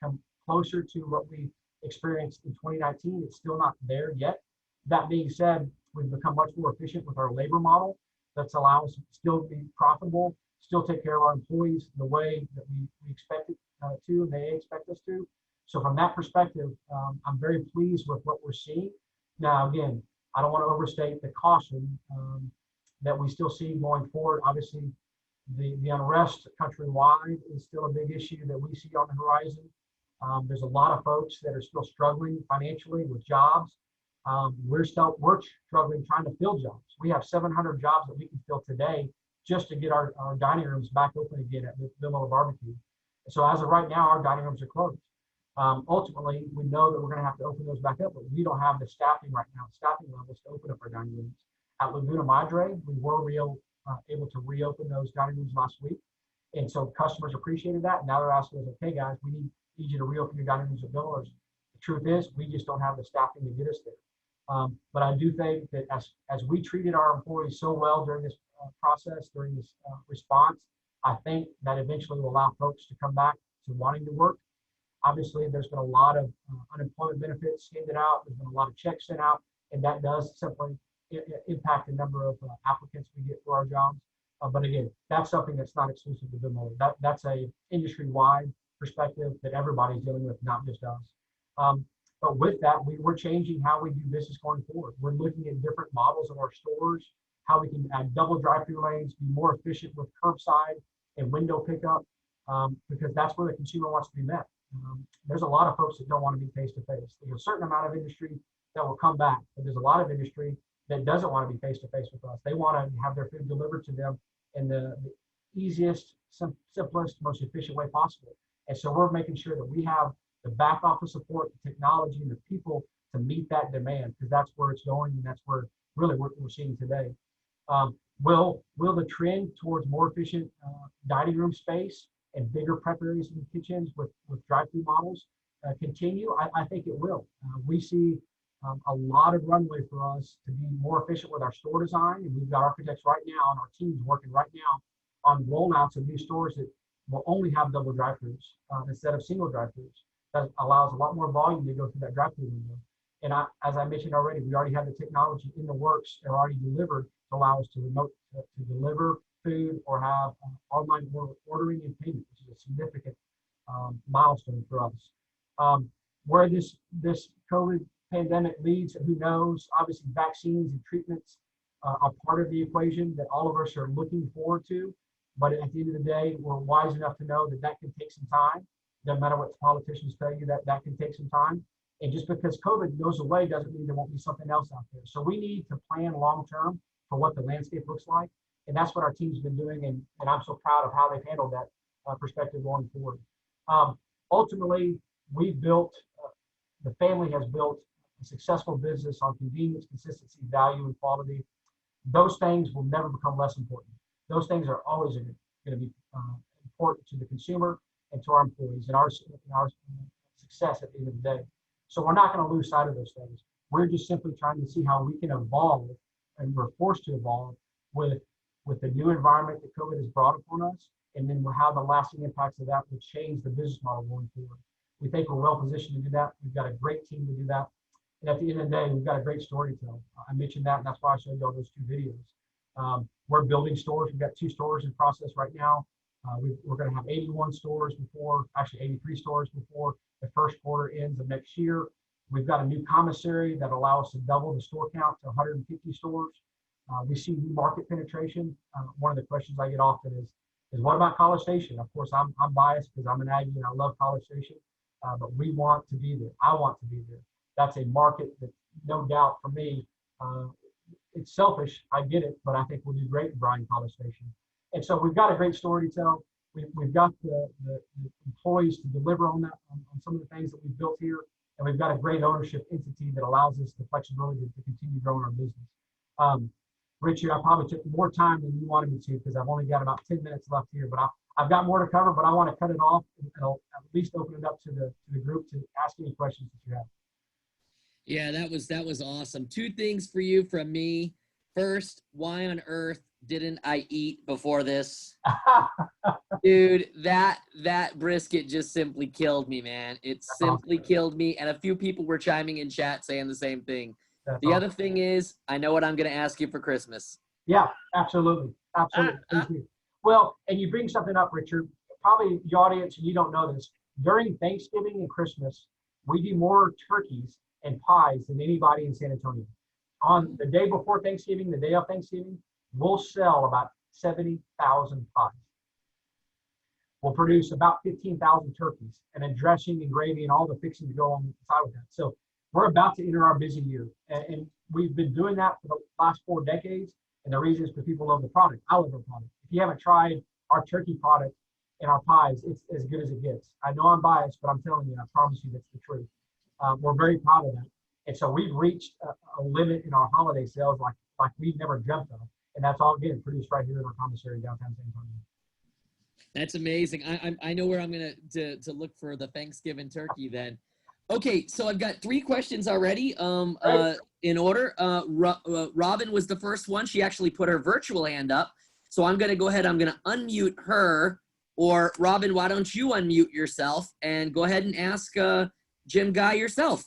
come closer to what we experienced in 2019, it's still not there yet. That being said, we've become much more efficient with our labor model that's allowed us to still be profitable, still take care of our employees the way that we expect it to, and they expect us to. So from that perspective, I'm very pleased with what we're seeing. Now, again, I don't want to overstate the caution that we still see going forward. Obviously, the unrest countrywide is still a big issue that we see on the horizon. There's a lot of folks that are still struggling financially with jobs. We're struggling trying to fill jobs. We have 700 jobs that we can fill today just to get our dining rooms back open again at Bill Miller Barbecue. So as of right now, our dining rooms are closed. Ultimately, we know that we're going to have to open those back up, but we don't have the staffing right now, staffing levels to open up our dining rooms. At Laguna Madre, we were able to reopen those dining rooms last week. And so customers appreciated that. Now they're asking us, okay, guys, we need you to reopen your dining rooms at Bill Miller's. The truth is, we just don't have the staffing to get us there. But I do think that as we treated our employees so well during this process, during this response, I think that eventually will allow folks to come back to wanting to work. Obviously, there's been a lot of unemployment benefits handed out. There's been a lot of checks sent out, and that does simply impact the number of applicants we get for our jobs. But again, that's something that's not exclusive to Bill Miller. That's a industry-wide perspective that everybody's dealing with, not just us. But with that, we're changing how we do business going forward. We're looking at different models of our stores, how we can add double drive-through lanes, be more efficient with curbside and window pickup, because that's where the consumer wants to be met. There's a lot of folks that don't want to be face-to-face. There's a certain amount of industry that will come back, but there's a lot of industry that doesn't want to be face-to-face with us. They want to have their food delivered to them in the easiest, simplest, most efficient way possible. And so we're making sure that we have the back office support, the technology, and the people to meet that demand, because that's where it's going, and that's where really we're seeing today. Will the trend towards more efficient dining room space and bigger prep areas in the kitchens with drive-through models continue? I think it will. We see a lot of runway for us to be more efficient with our store design, and we've got architects right now and our teams working right now on rollouts of new stores that will only have double drive-throughs instead of single drive-throughs. That allows a lot more volume to go through that drive-through window. And as I mentioned already, we already have the technology in the works and already delivered to allow us to deliver food or have online ordering and payment, which is a significant milestone for us. Where this COVID pandemic leads, who knows? Obviously, vaccines and treatments are part of the equation that all of us are looking forward to. But at the end of the day, we're wise enough to know that can take some time. No matter what the politicians tell you, that can take some time. And just because COVID goes away doesn't mean there won't be something else out there. So we need to plan long-term for what the landscape looks like. And that's what our team's been doing. And I'm so proud of how they've handled that perspective going forward. Ultimately, the family has built a successful business on convenience, consistency, value, and quality. Those things will never become less important. Those things are always going to be important to the consumer and to our employees and our success at the end of the day. So we're not going to lose sight of those things. We're just simply trying to see how we can evolve, and we're forced to evolve with the new environment that COVID has brought upon us, and then how the lasting impacts of that will change the business model going forward. We think we're well positioned to do that. We've got a great team to do that. And at the end of the day, we've got a great story to tell. I mentioned that, and that's why I showed you all those two videos. We're building stores. We've got 2 stores in process right now. We're going to have 81 stores actually 83 stores before the first quarter ends of next year. We've got a new commissary that allows us to double the store count to 150 stores. We see new market penetration. One of the questions I get often is what about College Station? Of course, I'm biased because I'm an Aggie and I love College Station, but we want to be there. I want to be there. That's a market that, no doubt, for me, it's selfish. I get it, but I think we'll do great in Bryan College Station. And so we've got a great story to tell. We've got the employees to deliver on that, on some of the things that we've built here. And we've got a great ownership entity that allows us the flexibility to continue growing our business. Richard, I probably took more time than you wanted me to because I've only got about 10 minutes left here, but I've got more to cover, but I want to cut it off and I'll at least open it up to the group to ask any questions that you have. Yeah, that was awesome. 2 things for you from me. First, why on earth didn't I eat before this? Dude, that brisket just simply killed me, man. It simply killed me. And a few people were chiming in chat saying the same thing. The other thing is, I know what I'm going to ask you for Christmas. Yeah, absolutely. Absolutely. Thank you. Well, and you bring something up, Richard. Probably the audience, and you don't know this, during Thanksgiving and Christmas, we do more turkeys and pies than anybody in San Antonio. On the day before Thanksgiving, the day of Thanksgiving, we'll sell about 70,000 pies. will produce about 15,000 turkeys, and then dressing and gravy and all the fixing to go on the side with that. So we're about to enter our busy year, and we've been doing that for the last 4 decades. And the reason is because people love the product. I love our product. If you haven't tried our turkey product and our pies, it's as good as it gets. I know I'm biased, but I'm telling you, I promise you that's the truth. We're very proud of that. And so we've reached a limit in our holiday sales like we've never dreamt of. And that's all, again, produced right here in our commissary in downtown San Antonio. That's amazing. I know where I'm gonna to look for the Thanksgiving turkey then. Okay, so I've got 3 questions already. In order. Robin was the first one. She actually put her virtual hand up. So I'm gonna go ahead. I'm gonna unmute her. Or Robin, why don't you unmute yourself and go ahead and ask Jim Guy yourself.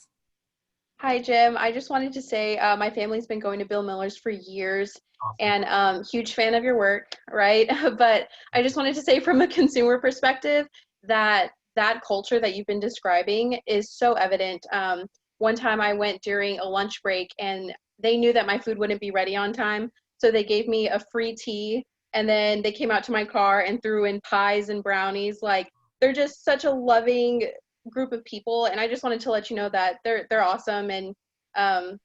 Hi, Jim. I just wanted to say my family's been going to Bill Miller's for years. Awesome. And huge fan of your work, right? But I just wanted to say from a consumer perspective that culture that you've been describing is so evident. One time I went during a lunch break and they knew that my food wouldn't be ready on time. So they gave me a free tea, and then they came out to my car and threw in pies and brownies. Like, they're just such a loving group of people. And I just wanted to let you know that they're awesome. And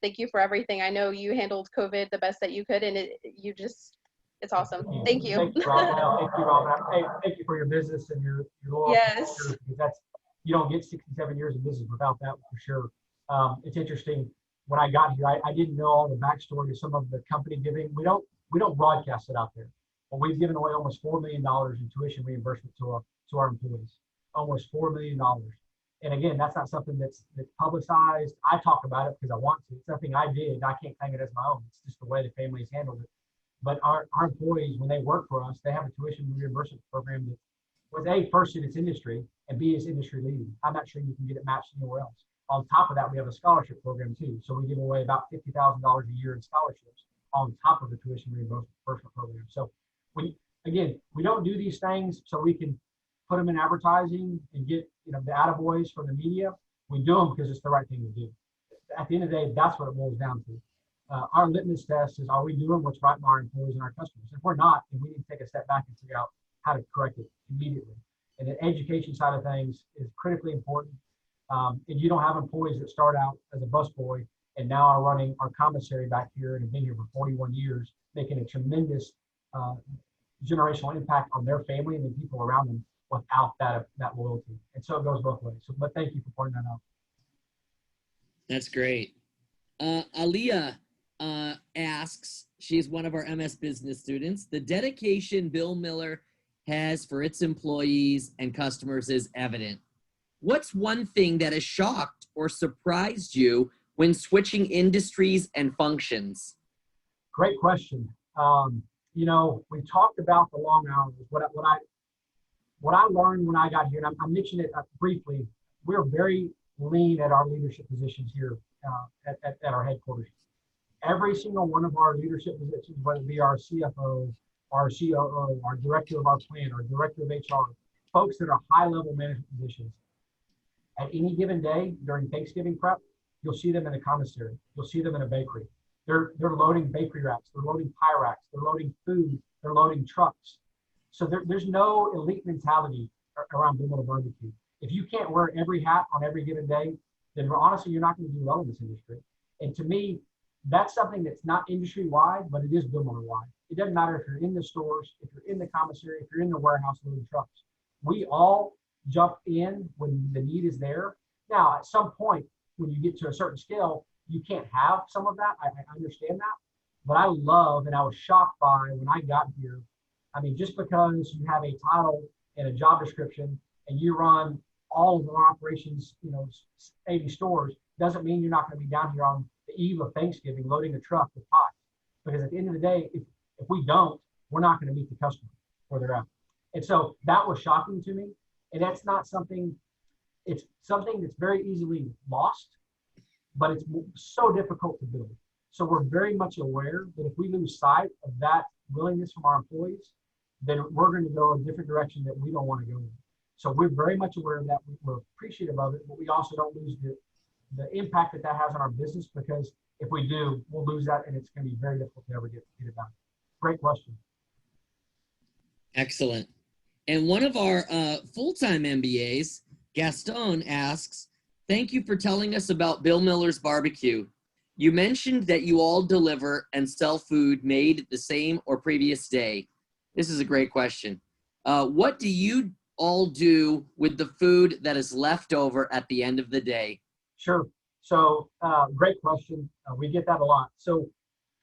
thank you for everything. I know you handled COVID the best that you could, and it's awesome. Thank you. Thank you, Robin. Thank you, Robin. Hey, thank you for your business and your loyalty. Yes. Because you don't get 67 years of business without that, for sure. It's interesting. When I got here, I didn't know all the backstory of some of the company giving. We don't broadcast it out there, but we've given away almost $4 million in tuition reimbursement to our employees. Almost $4 million. And again, that's not something that's publicized. I talk about it because I want to. It's nothing I did. I can't claim it as my own. It's just the way the family's handled it. But our employees, when they work for us, they have a tuition reimbursement program that was A, first in its industry, and B, is industry leading. I'm not sure you can get it matched anywhere else. On top of that, we have a scholarship program too. So we give away about $50,000 a year in scholarships on top of the tuition reimbursement program. So we don't do these things so we can put them in advertising and get the attaboys from the media. We do them because it's the right thing to do. At the end of the day, that's what it boils down to. Our litmus test is, are we doing what's right by our employees and our customers? If we're not, then we need to take a step back and figure out how to correct it immediately. And the education side of things is critically important. And you don't have employees that start out as a busboy and now are running our commissary back here and have been here for 41 years, making a tremendous generational impact on their family and the people around them without that loyalty. And so it goes both ways. So, but thank you for pointing that out. That's great. Aaliyah asks, she's one of our MS business students, the dedication Bill Miller has for its employees and customers is evident. What's one thing that has shocked or surprised you when switching industries and functions? Great question. We talked about the long hours. What I learned when I got here, and I mentioned it briefly, we're very lean at our leadership positions here at our headquarters. Every single one of our leadership positions, whether it be our CFO, our COO, our director of our plan, our director of HR, folks that are high-level management positions, at any given day during Thanksgiving prep, you'll see them in a commissary. You'll see them in a bakery. They're loading bakery racks. They're loading pie racks. They're loading food. They're loading trucks. So there's no elite mentality around Bill Miller Barbecue. If you can't wear every hat on every given day, then honestly, you're not going to do well in this industry. And to me, that's something that's not industry-wide, but it is Bill Miller-wide. It doesn't matter if you're in the stores, if you're in the commissary, if you're in the warehouse loading trucks. We all jump in when the need is there. Now, at some point, when you get to a certain scale, you can't have some of that. I understand that. But I love, and I was shocked by when I got here, I mean, just because you have a title and a job description and you run all of our operations, 80 stores, doesn't mean you're not going to be down here on the eve of Thanksgiving loading a truck with pies. Because at the end of the day, if we don't, we're not going to meet the customer where they're at. And so that was shocking to me. And that's not something, it's something that's very easily lost, but it's so difficult to build. So we're very much aware that if we lose sight of that willingness from our employees, then we're going to go a different direction that we don't want to go in. So we're very much aware of that. We're appreciative of it, but we also don't lose the impact that has on our business, because if we do, we'll lose that, and it's going to be very difficult to ever get it back. Great question. Excellent. And one of our full-time MBAs, Gaston, asks, thank you for telling us about Bill Miller's Barbecue. You mentioned that you all deliver and sell food made the same or previous day. This is a great question. What do you all do with the food that is left over at the end of the day? Sure. So great question. We get that a lot. So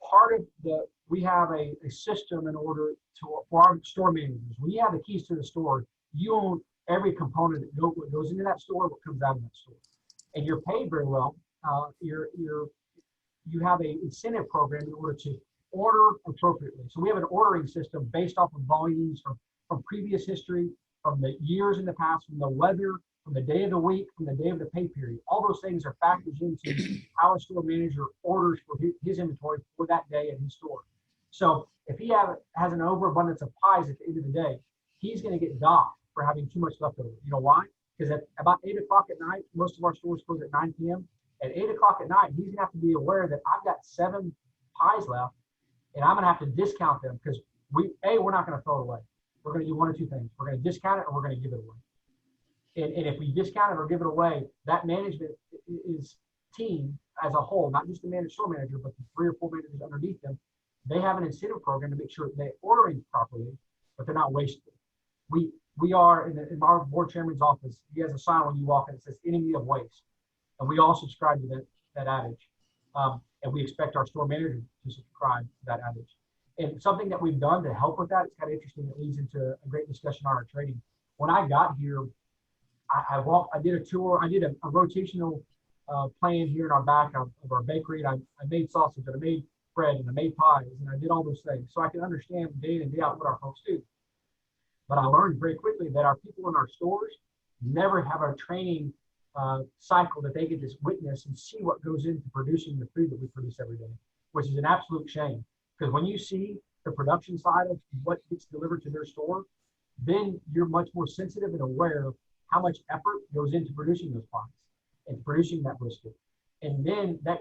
part of we have a system in order for our store managers. When you have the keys to the store, you own every component that goes into that store, what comes out of that store. And you're paid very well. You have an incentive program in order to order appropriately. So we have an ordering system based off of volumes from previous history, from the years in the past, from the weather, from the day of the week, from the day of the pay period. All those things are factors into how a store manager orders for his inventory for that day at his store. So if he has an overabundance of pies at the end of the day, he's going to get docked for having too much left over. You know why? Because at about 8 o'clock at night, most of our stores close at 9 p.m. At 8 o'clock at night, he's going to have to be aware that I've got 7 pies left, and I'm going to have to discount them because we're not going to throw it away. We're going to do one or two things. We're going to discount it or we're going to give it away. And if we discount it or give it away, that management is team as a whole, not just the store manager, but the 3 or 4 managers underneath them. They have an incentive program to make sure they're ordering properly, but they're not wasting. We are in our board chairman's office. He has a sign when you walk in that says "Enemy of Waste," and we all subscribe to that adage. And we expect our store manager to subscribe to that adage. And something that we've done to help with that, it's kind of interesting. It leads into a great discussion on our training. When I got here, I did a tour. I did a rotational plan here in our back of our bakery. And I made sausage, and I made bread, and I made pies, and I did all those things so I can understand day in and day out what our folks do. But I learned very quickly that our people in our stores never have a training cycle that they get to witness and see what goes into producing the food that we produce every day, which is an absolute shame. Because when you see the production side of what gets delivered to their store, then you're much more sensitive and aware of how much effort goes into producing those pies and producing that brisket. And then that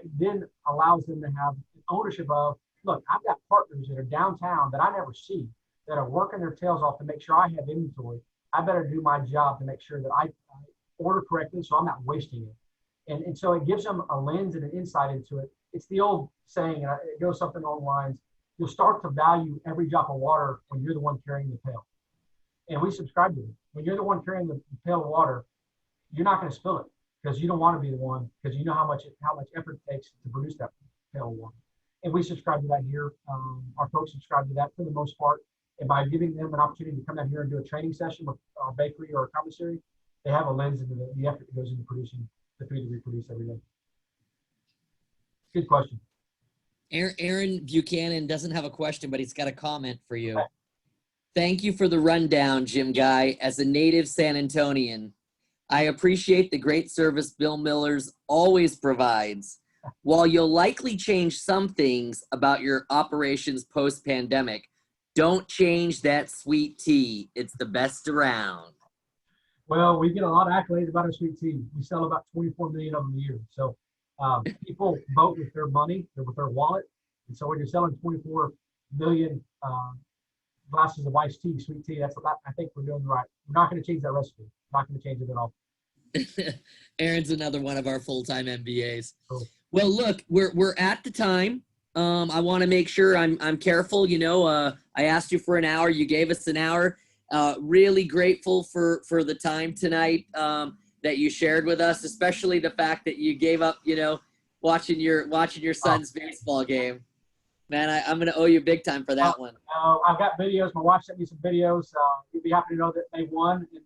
allows them to have ownership of, look, I've got partners that are downtown that I never see that are working their tails off to make sure I have inventory. I better do my job to make sure that I order correctly so I'm not wasting it. And so it gives them a lens and an insight into it. It's the old saying, and it goes something along the lines, you'll start to value every drop of water when you're the one carrying the pail. And we subscribe to it. When you're the one carrying the pail of water, you're not going to spill it because you don't want to be the one, because you know how much effort it takes to produce that pail of water. And we subscribe to that here. Our folks subscribe to that for the most part. And by giving them an opportunity to come down here and do a training session with our bakery or our commissary, they have a lens into the effort that goes into producing the food that we produce every day. Good question. Aaron Buchanan doesn't have a question, but he's got a comment for you. Okay. Thank you for the rundown, Jim Guy. As a native San Antonian, I appreciate the great service Bill Miller's always provides. While you'll likely change some things about your operations post-pandemic, don't change that sweet tea. It's the best around. Well, we get a lot of accolades about our sweet tea. We sell about 24 million of them a year. So people vote with their money, with their wallet. And so when you're selling 24 million glasses of iced tea, sweet tea, I think we're doing right. We're not going to change that recipe. We're not going to change it at all. Aaron's another one of our full-time MBAs. Cool. Well, look, we're at the time. I want to make sure I'm careful. You know, I asked you for an hour. You gave us an hour. Really grateful for the time tonight that you shared with us, especially the fact that you gave up, you know, watching your son's baseball game. Man, I'm going to owe you big time for that one. I've got videos. My wife sent me some videos. You'll be happy to know that they won, and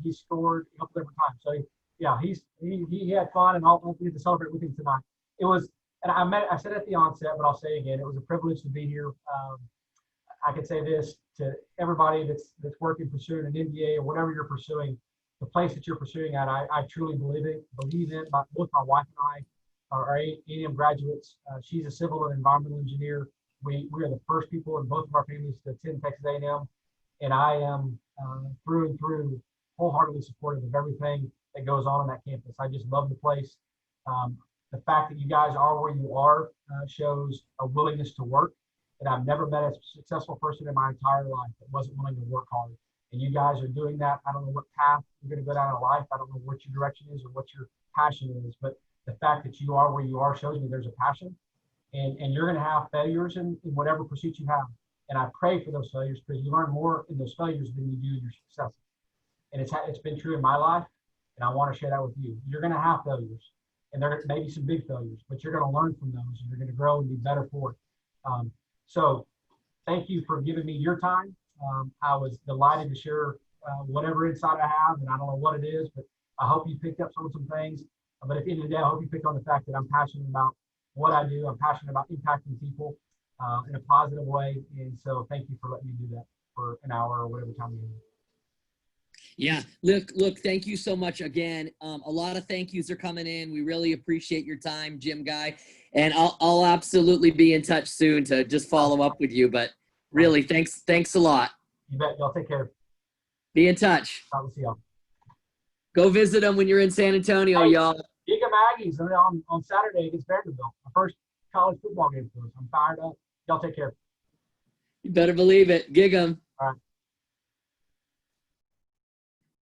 he scored a couple different times. So, yeah, he had fun, and I'll get to celebrate with him tonight. It was, and I said at the onset, but I'll say again, it was a privilege to be here. I can say this to everybody that's working, pursuing an MBA or whatever you're pursuing, the place that you're pursuing at, I truly believe in. Both my wife and I are A&M graduates. She's a civil and environmental engineer. We are the first people in both of our families to attend Texas A&M, and I am through and through wholeheartedly supportive of everything that goes on that campus. I just love the place. The fact that you guys are where you are shows a willingness to work. And I've never met a successful person in my entire life that wasn't willing to work hard. And you guys are doing that. I don't know what path you're going to go down in life. I don't know what your direction is or what your passion is, but the fact that you are where you are shows me there's a passion. And you're going to have failures in whatever pursuit you have. And I pray for those failures because you learn more in those failures than you do in your successes. And it's been true in my life, and I want to share that with you. You're going to have failures, and there may be some big failures, but you're going to learn from those, and you're going to grow and be better for it. So thank you for giving me your time. I was delighted to share whatever insight I have, and I don't know what it is, but I hope you picked up some things. But at the end of the day, I hope you picked on the fact that I'm passionate about what I do. I'm passionate about impacting people in a positive way. And so thank you for letting me do that for an hour or whatever time you need. Yeah, look, thank you so much again. A lot of thank yous are coming in. We really appreciate your time, Jim Guy. And I'll absolutely be in touch soon to just follow up with you. But really, thanks a lot. You bet. Y'all take care. Be in touch. I'll see y'all. Go visit them when you're in San Antonio, y'all. Giga Aggies on Saturday against Vanderbilt. My first college football game for us. I'm fired up. Y'all take care. You better believe it. Gig 'em. All right.